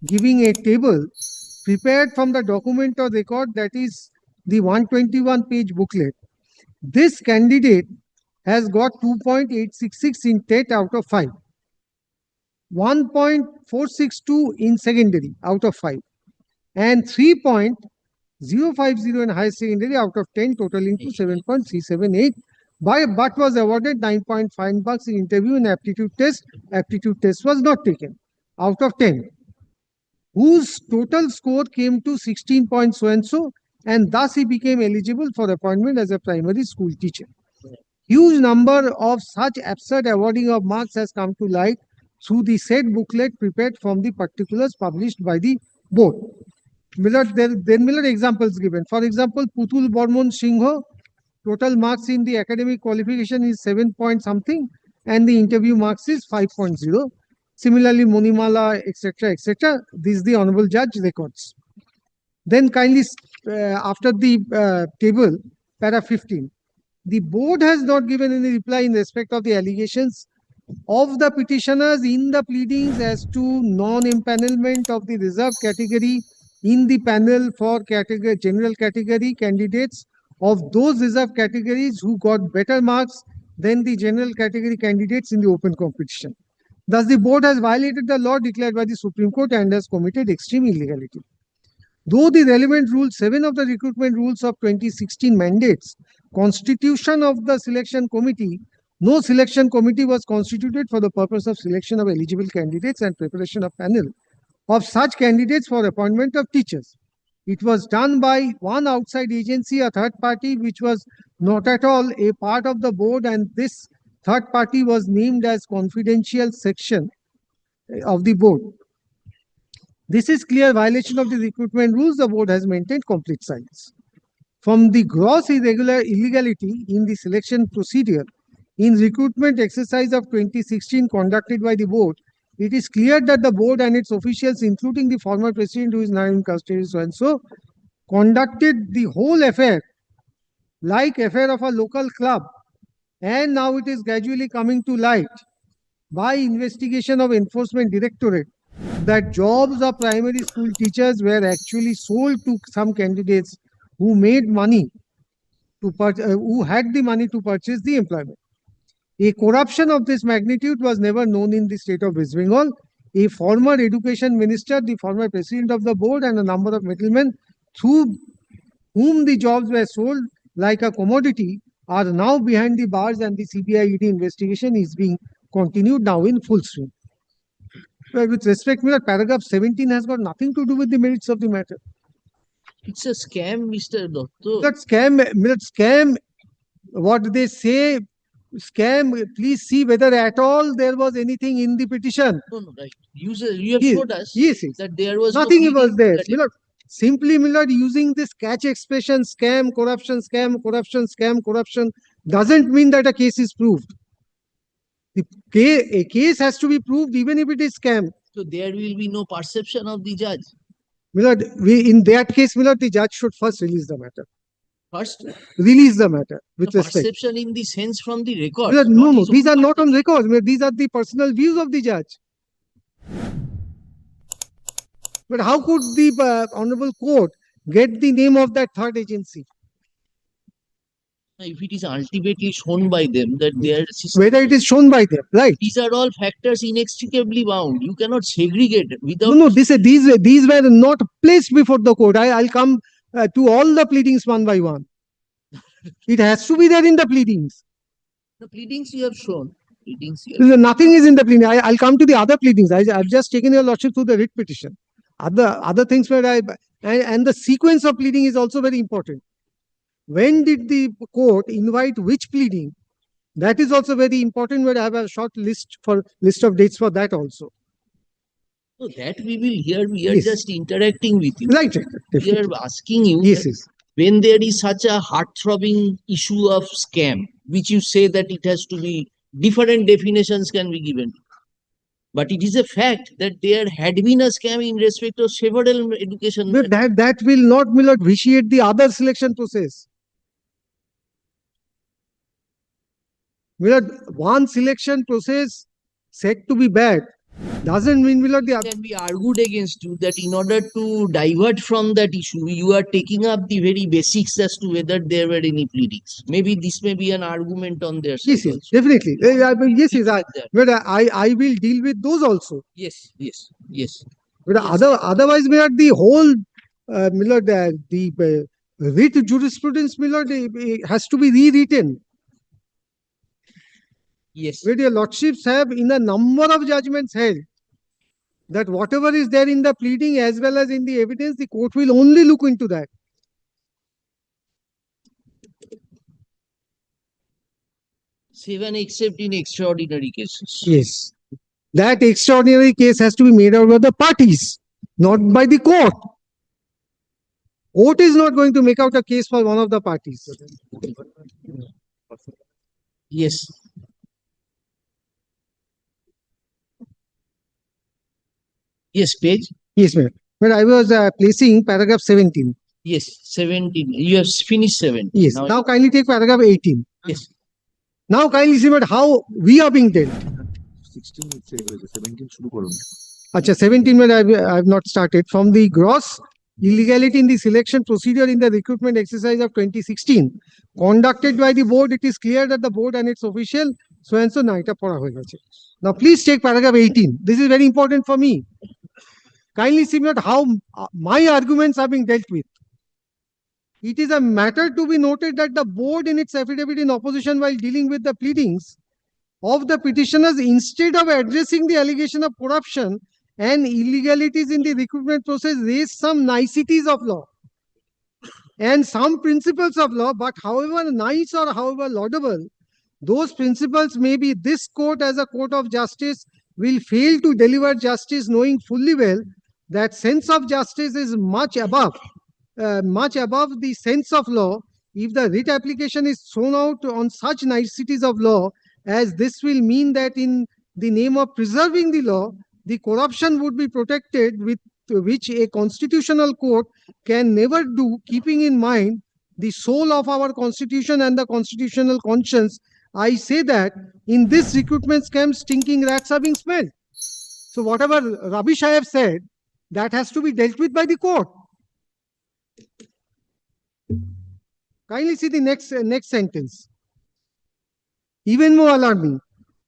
giving a table prepared from the document or record that is the 121 page booklet. This candidate has got 2.866 in TET out of 5, 1.462 in secondary out of 5, and 3.050 in higher secondary out of 10, totaling to 7.378. But was awarded 9.5 marks in interview and aptitude test. Aptitude test was not taken out of 10, whose total score came to 16 point so and so, and thus he became eligible for appointment as a primary school teacher. Huge number of such absurd awarding of marks has come to light through the said booklet prepared from the particulars published by the board. Miller examples given. For example, Putul Bormon Singho, total marks in the academic qualification is 7 point something, and the interview marks is 5.0. Similarly, Monimala, etc., etc. This is the Honorable Judge records. Then kindly, after the table, para 15. The board has not given any reply in respect of the allegations of the petitioners in the pleadings as to non-empanelment of the reserved category in the panel for general category candidates of those reserved categories who got better marks than the general category candidates in the open competition. Thus, the board has violated the law declared by the Supreme Court and has committed extreme illegality. Though the relevant Rule 7 of the recruitment rules of 2016 mandates constitution of the selection committee, no selection committee was constituted for the purpose of selection of eligible candidates and preparation of panel of such candidates for appointment of teachers. It was done by one outside agency, a third party, which was not at all a part of the board, and this third party was named as confidential section of the board. This is clear violation of the recruitment rules. The board has maintained complete silence. From the gross illegality in the selection procedure in recruitment exercise of 2016 conducted by the board, it is clear that the board and its officials, including the former president who is now in custody so and so, conducted the whole affair like affair of a local club, and now it is gradually coming to light by investigation of Enforcement Directorate that jobs of primary school teachers were actually sold to some candidates who made money to who had the money to purchase the employment. A corruption of this magnitude was never known in the state of West Bengal. A former education minister, the former president of the board, and a number of middlemen through whom the jobs were sold like a commodity are now behind the bars, and the CBI ED investigation is being continued now in full swing. With respect, my lord, paragraph 17 has got nothing to do with the merits of the matter. It's a scam, Mr. Dotto. That scam, my lord, scam, what they say, scam, please see whether at all there was anything in the petition. No, no, right. You have Yes, showed us yes, yes. that there was Nothing no was pleading there. that My lord, simply, my lord, using this catch expression, scam, corruption, scam, corruption, doesn't mean that a case is proved. A case has to be proved even if it is scam. So there will be no perception of the judge. My lord, in that case, my lord, the judge should first release the matter. First, Release the matter the with respect. perception in the sense from the My records. lord, not no, his these own are not on perception. record. My lord, these are the personal views of the judge. But how could the honorable court get the name of that third agency? If it is ultimately shown by them that their system, Whether it is shown by them, right? these are all factors inextricably bound. You cannot segregate No, without. no, these were not placed before the court. I'll come to all the pleadings one by one. It has to be there in the pleadings. The pleadings you have shown. Pleadings you have Nothing is in the pleading. I'll come to the other pleadings. I've just taken your lordship through the writ petition. Other things where and the sequence of pleading is also very important. When did the court invite which pleading? That is also very important. Where I have a short list of dates for that also. So that we will hear. We are Yes. just interacting with you. Right. We are Definitely. asking you Yes, that yes. when there is such a heart-throbbing issue of scam, which you say that it has to be different definitions can be given. But it is a fact that there had been a scam in respect of several education. But that will not, my lord, vitiate the other selection process. My lord, one selection process said to be bad doesn't mean, my lord, the other. Can be argued against you that in order to divert from that issue, you are taking up the very basics as to whether there were any pleadings. Maybe this may be an argument on their side. Yes, yes, also. definitely. Yes, yes. That. But I will deal with those also. Yes, yes, yes. But Yes. otherwise, my lord, the whole, my lord, the writ jurisprudence, my lord, has to be rewritten. Yes. Where your lordships have in a number of judgments held that whatever is there in the pleading as well as in the evidence, the court will only look into that. Seven except in extraordinary cases. Yes. That extraordinary case has to be made out by the parties, not by the court. Court is not going to make out a case for one of the parties. Yes. Yes, page. Yes, ma'am. But I was placing paragraph 17. Yes, 17. You have finished 17. Yes. Now kindly take paragraph 18. Yes. Now kindly see but how we are being dealt. 16 17 শুরু করুন। Acha, 17 I have not started. From the gross illegality in the selection procedure in the recruitment exercise of 2016 conducted by the board, it is clear that the board and its official so and so na eta পড়া হয়ে গেছে. Now please take paragraph 18. This is very important for me. Kindly see not how my arguments are being dealt with. It is a matter to be noted that the board in its affidavit in opposition while dealing with the pleadings of the petitioners, instead of addressing the allegation of corruption and illegalities in the recruitment process, raised some niceties of law and some principles of law, but however nice or however laudable, those principles may be this court as a court of justice will fail to deliver justice, knowing fully well that sense of justice is much above the sense of law. If the writ application is thrown out on such niceties of law, as this will mean that in the name of preserving the law, the corruption would be protected, with which a constitutional court can never do, keeping in mind the soul of our constitution and the constitutional conscience. I say that in this recruitment scam, stinking rats are being smelled. So whatever rubbish I have said, that has to be dealt with by the court. Kindly see the next sentence. Even more alarming,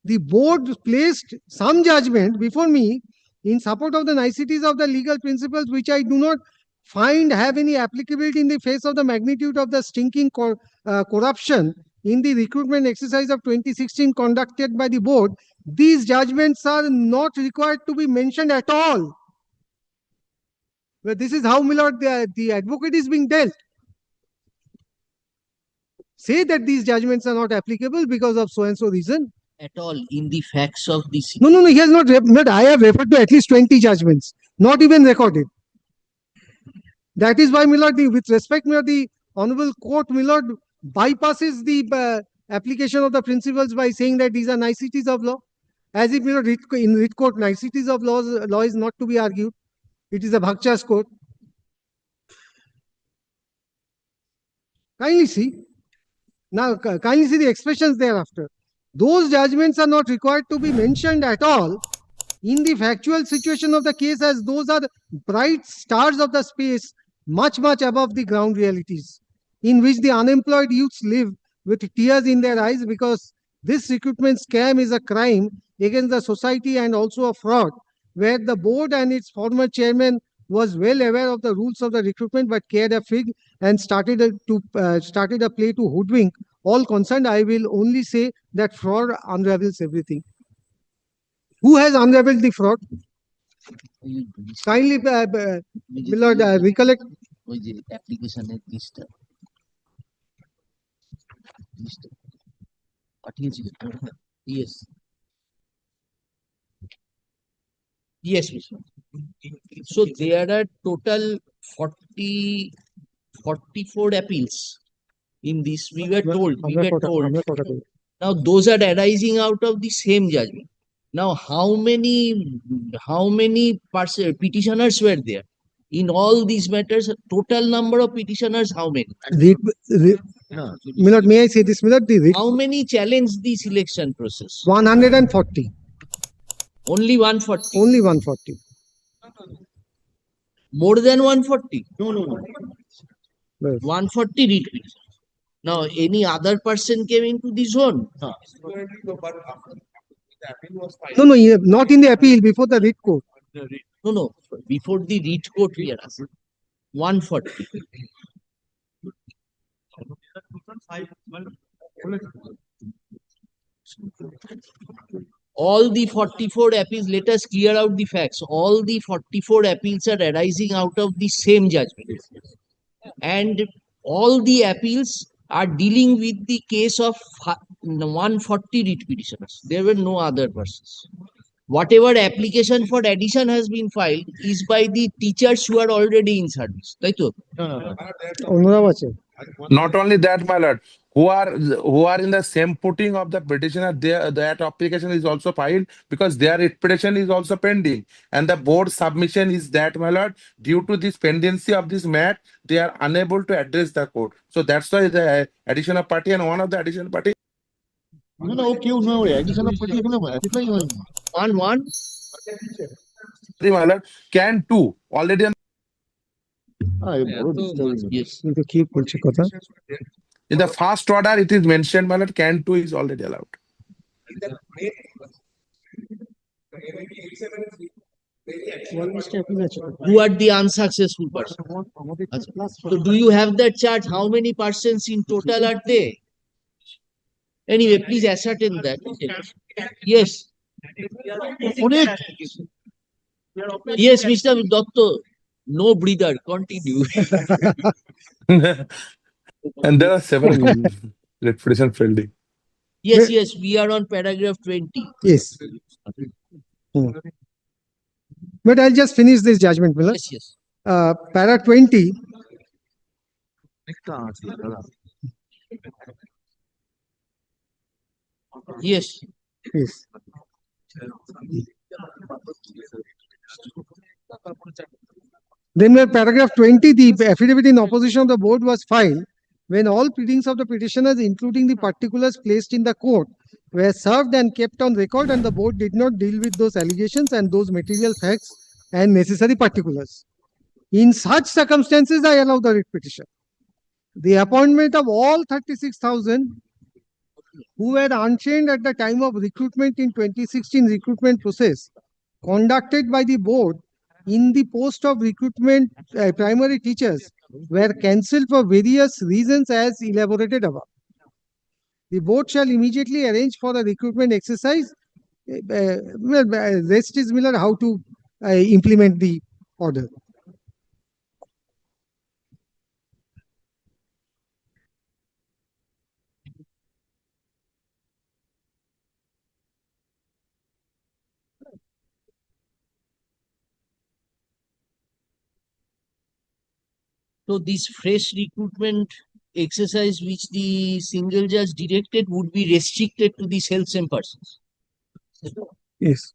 the board placed some judgment before me in support of the niceties of the legal principles, which I do not find have any applicability in the face of the magnitude of the stinking corruption in the recruitment exercise of 2016 conducted by the board. these judgments are not required to be mentioned at all. But this is how, my lord, the advocate is being dealt. Say that these judgments are not applicable because of so and so reason. At all in the facts of this. No, he has not. I have referred to at least 20 judgments, not even recorded. That is why, my lord, with respect, my lord, the Honorable Court, my lord, bypasses the application of the principles by saying that these are niceties of law. As if, my lord, in writ court, niceties of law is not to be argued. It is a Bhakcha's court. Kindly see. Now, kindly see the expressions thereafter. Those judgments are not required to be mentioned at all in the factual situation of the case, as those are bright stars of the space, much above the ground realities, in which the unemployed youths live with tears in their eyes, because this recruitment scam is a crime against the society and also a fraud, where the board and its former chairman was well aware of the rules of the recruitment but cared a fig and started a play to hoodwink all concerned. I will only say that fraud unravels everything. Who has unraveled the fraud? Kindly, my lord, recollect. ওই যে অ্যাপ্লিকেশনের লিস্টটা পাঠিয়েছিল। Yes. Yes, Mr. So there are total 44 appeals in this. We were told. Now those are arising out of the same judgment. Now how many petitioners were there in all these matters? Total number of petitioners, how many? Milord, may I say this, Milord? How many challenged the selection process? 140. Only 140. Only 140. More than 140. No. Yes. 140 read petition. Now any other person came into the zone? No, not in the appeal, before the writ court. No. Before the writ court we are asking. 140. All the 44 appeals, let us clear out the facts. All the 44 appeals are arising out of the same judgment. And all the appeals are dealing with the case of 140 writ petitioners. There were no other persons. Whatever application for addition has been filed is by the teachers who are already in service. Right? Not only that, my lord, who are in the same footing of the petitioner, that application is also filed because their petition is also pending, and the board submission is that, my lord, due to this pendency of this matter, they are unable to address the court. So that's why the additional party and one of the additional party. No, additional party apply One. My lord, can two already. Yes. In the first order, it is mentioned, my lord, can two is already allowed. Who are the unsuccessful persons? So do you have that chart? How many persons in total are there? Anyway, please ascertain that. Yes. Yes, Mr. Dotto. No breather. Continue. And there are several petition pending. Yes. We are on paragraph 20. Yes. But I'll just finish this judgment, Milord. Yes. Para 20. Yes. Then paragraph 20, the affidavit in opposition of the board was filed when all pleadings of the petitioners, including the particulars placed in the court, were served and kept on record, and the board did not deal with those allegations and those material facts and necessary particulars. In such circumstances, I allow the writ petition. The appointment of all 36,000 who were untrained at the time of recruitment in 2016 recruitment process conducted by the board in the post of recruitment primary teachers were cancelled for various reasons as elaborated above. The board shall immediately arrange for a recruitment exercise Rest is Miller how to implement the order. So this fresh recruitment exercise which the single judge directed would be restricted to the self-same persons. Yes.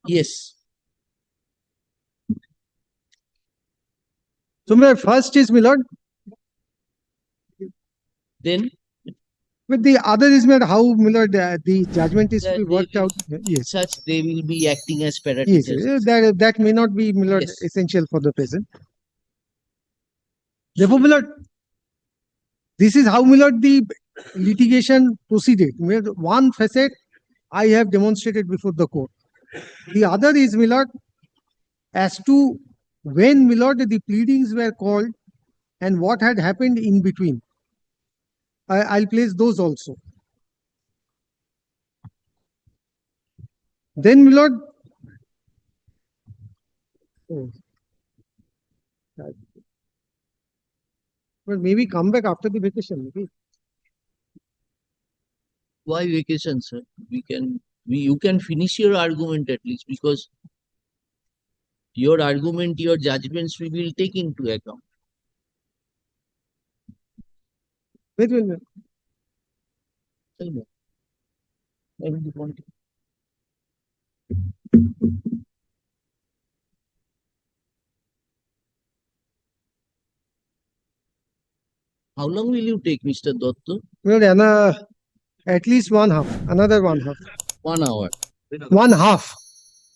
Yes. So my first is Miller, Then but the other is Miller how Miller the judgment is to be they worked will, out. Yes. such they will be acting as para Yes. teachers. That may not be Miller Yes. essential for the present. Therefore, Miller, this is how Miller the litigation proceeded. Miller, one facet I have demonstrated before the court. The other is Miller as to when Miller the pleadings were called and what had happened in between. I'll place those also. Then Miller, oh, well, maybe come back after the vacation. Maybe. Why vacation, sir? You can finish your argument at least, because your argument, your judgments we will take into account. Wait. Tell me. I will be wanting. How long will you take, Mr. Dotto? Miller, at least one half, another one half. 1 hour. One half,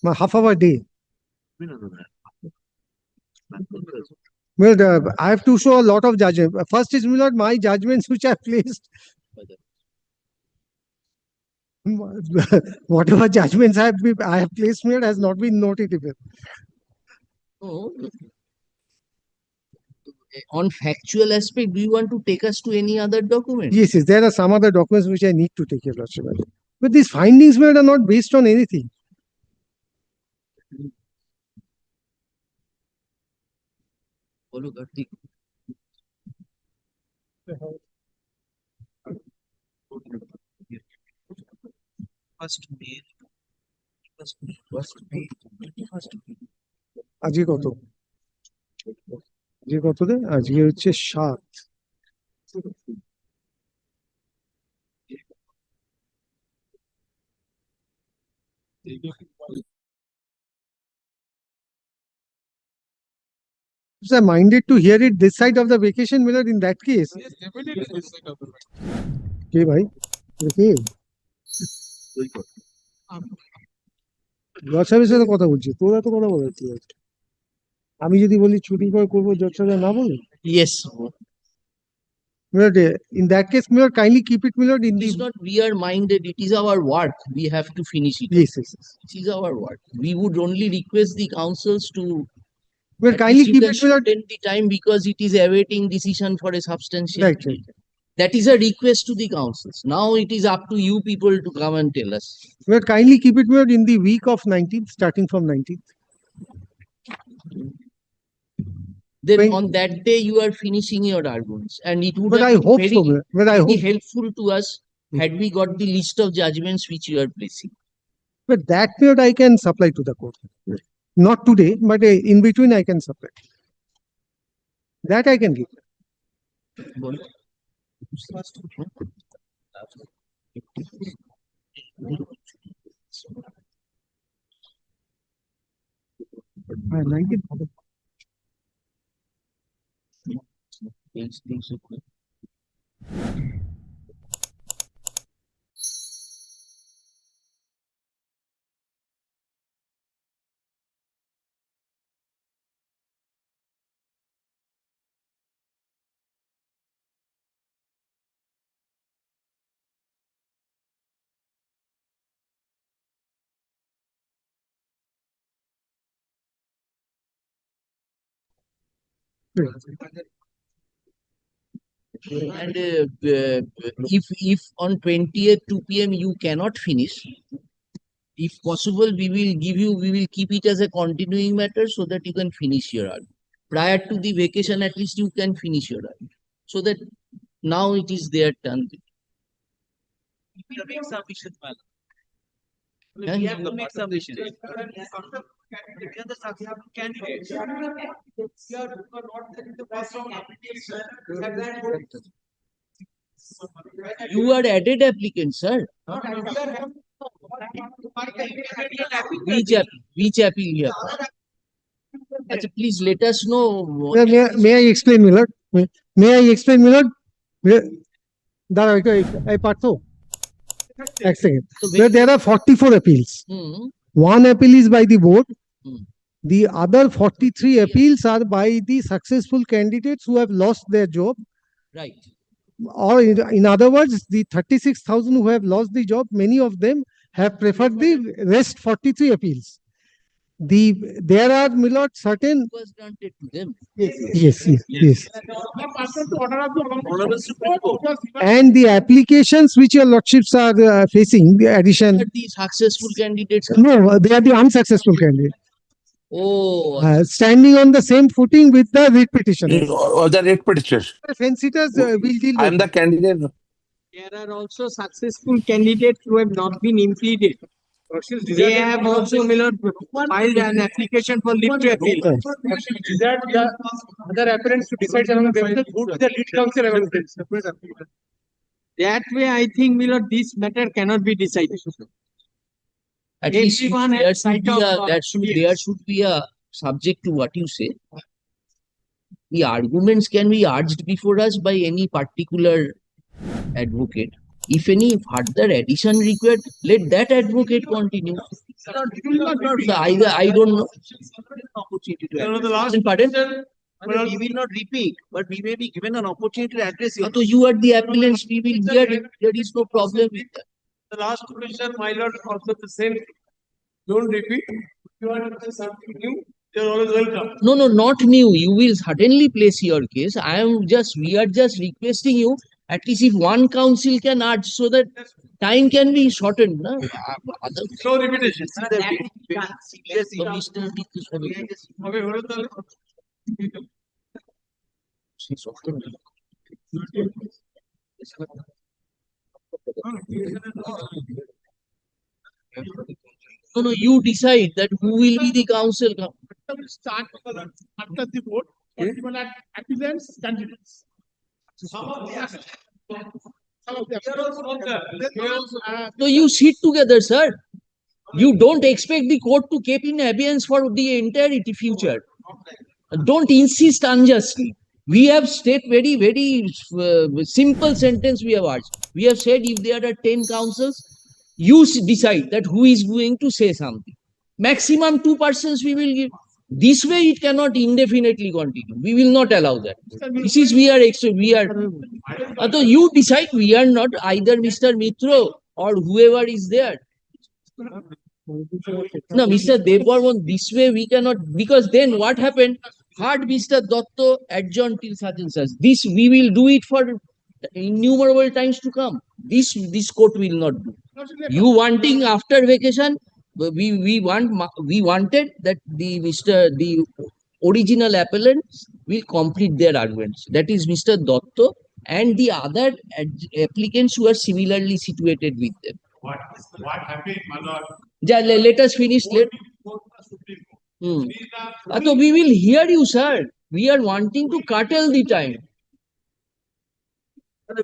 half of a day. Well, I have to show a lot of judgment. First is Miller, my judgments which I placed. Whatever judgments I have placed Miller has not been noted even. Oh. On factual aspect, do you want to take us to any other document? Yes, there are some other documents which I need to take care of. But these findings Miller are not based on anything. Follow Kartik. আজকে কত আজকে কত রে আজকে হচ্ছে 7 I minded to hear it this side of the vacation Miller in that case. Yes, definitely this side of the কে ভাই কে জজ সাহেবের সাথে কথা বলছি তোরা তো কথা বলাচ্ছি আমি যদি বলি ছুটি করে করবো জজ সাহেব না বলি Yes. Miller, in that case Miller kindly keep it Miller in It the is not we are minded, it is our work. We have to finish it. yes. It is our work. We would only request the councils to Well, at kindly least you keep can it Miller. shorten the time, because it is awaiting decision for a substantial Right. period. That is a request to the councils. Now it is up to you people to come and tell us. Well, kindly keep it Miller in the week of 19th, starting from 19th. Then When- on that day you are finishing your arguments, and it would But have I been hope very, so. But I very hope. helpful to us had we got the list of judgments which you are placing. But that period I can supply to the court. Not today, but in between I can supply. That I can give. Ah, 19th. Yes, things look good. And if on 20th 2 p.m. you cannot finish, If possible, we will keep it as a continuing matter so that you can finish your argument. Prior to the vacation, at least you can finish your argument. So that now it is their turn. We will make submissions, madam. And We have to make submissions. We are the successful candidates. you are added applicant, sir. Which appeal you have? Achha, please let us know. May I explain, Millard? May I explain, Millard? দাঁড়াও এই পার্থ এক second there are 44 appeals. One appeal is by the board. The other 43 appeals are by the successful candidates who have lost their job. Right. Or in other words, the 36,000 who have lost the job, many of them have preferred the rest 43 appeals. There are, Millard, certain. Was granted to them. Yes. And the applications which your lordships are facing, the addition. The successful candidates. No, they are the unsuccessful candidates. Oh, Standing on the same footing with the writ petitioners. Or the rate petition. Fence sitters will deal I am with. the candidate. There are also successful candidates who have not been implemented. They have also filed an application for leave to appeal. Is that the other applicants to decide among themselves who to the lead council applicants? That way, I think, this matter cannot be decided. at least Everyone there has should be right a of, there should be a subject to what you say. The arguments can be urged before us by any particular advocate. If any further addition required, let that advocate continue. So I don't know. The last Pardon? we will not repeat, but we may be given an opportunity to address it. So you are the appellants, we will hear it. There is no problem with that. The last question, my lord, also the same. Don't repeat. If you want to say something new, you're always welcome. No, not new. You will certainly place your case. We are just requesting you, at least if one council can urge so that time can be shortened. No? No repetition. So, Mr. Okay, hold on. No, you decide that who will be the council. Start after the vote. People are applicants, candidates. Some of them. So you sit together, sir. You don't expect the court to keep in abeyance for the entirety future. Don't insist unjustly. We have stated very simple sentence we have asked. We have said if there are 10 councils, you decide that who is going to say something. Maximum 2 persons we will give. This way it cannot indefinitely continue. We will not allow that. This is so you decide. We are not either Mr. Mitro or whoever is there. No, Mr. Devarman, this way we cannot, because then what happened? Heard Mr. Dotto adjourned till such and such. This we will do it for innumerable times to come. This court will not do. You wanting after vacation, we wanted that the original appellants will complete their arguments. That is Mr. Dotto and the other applicants who are similarly situated with them. What happened, my lord? Let us finish. So we will hear you, sir. We are wanting to curtail the time. So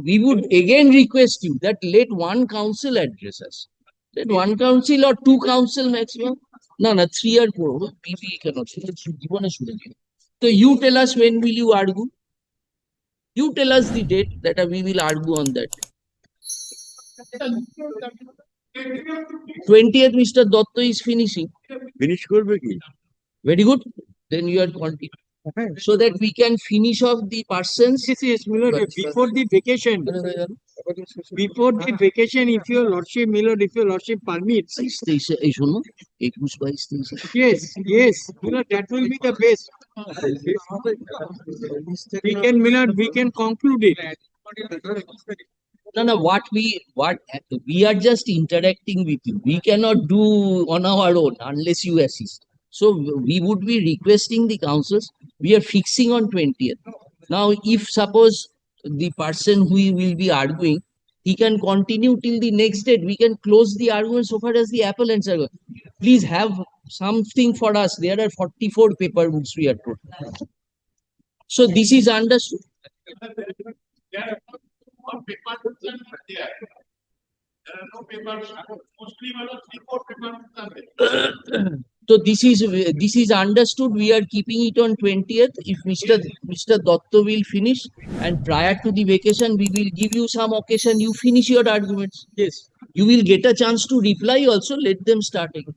we would again request you that let one council address us. Let one council or 2 council maximum. No, 3 or 4. PP cannot. So you tell us when will you argue? You tell us the date that we will argue on that. 20th, Mr. Dotto is finishing. Finish করবে কি? Very good. Then you are continue. So that we can finish off the persons. Yes, before the vacation. Before the vacation, if your lordship, if your lordship permits. Yes, that will be the best. We can conclude it. No, what we are just interacting with you. We cannot do on our own unless you assist. So we would be requesting the councils. We are fixing on 20th. Now, if suppose the person who will be arguing, he can continue till the next date. We can close the argument so far as the appellants are concerned. Please have something for us. There are 44 paper books we are told. So this is understood. There are one paper there. There are no papers, mostly one or three, four papers are there. So this is understood. We are keeping it on 20th. If Mr. Dotto will finish, and prior to the vacation, we will give you some occasion. You finish your arguments. Yes. You will get a chance to reply also. Let them start again.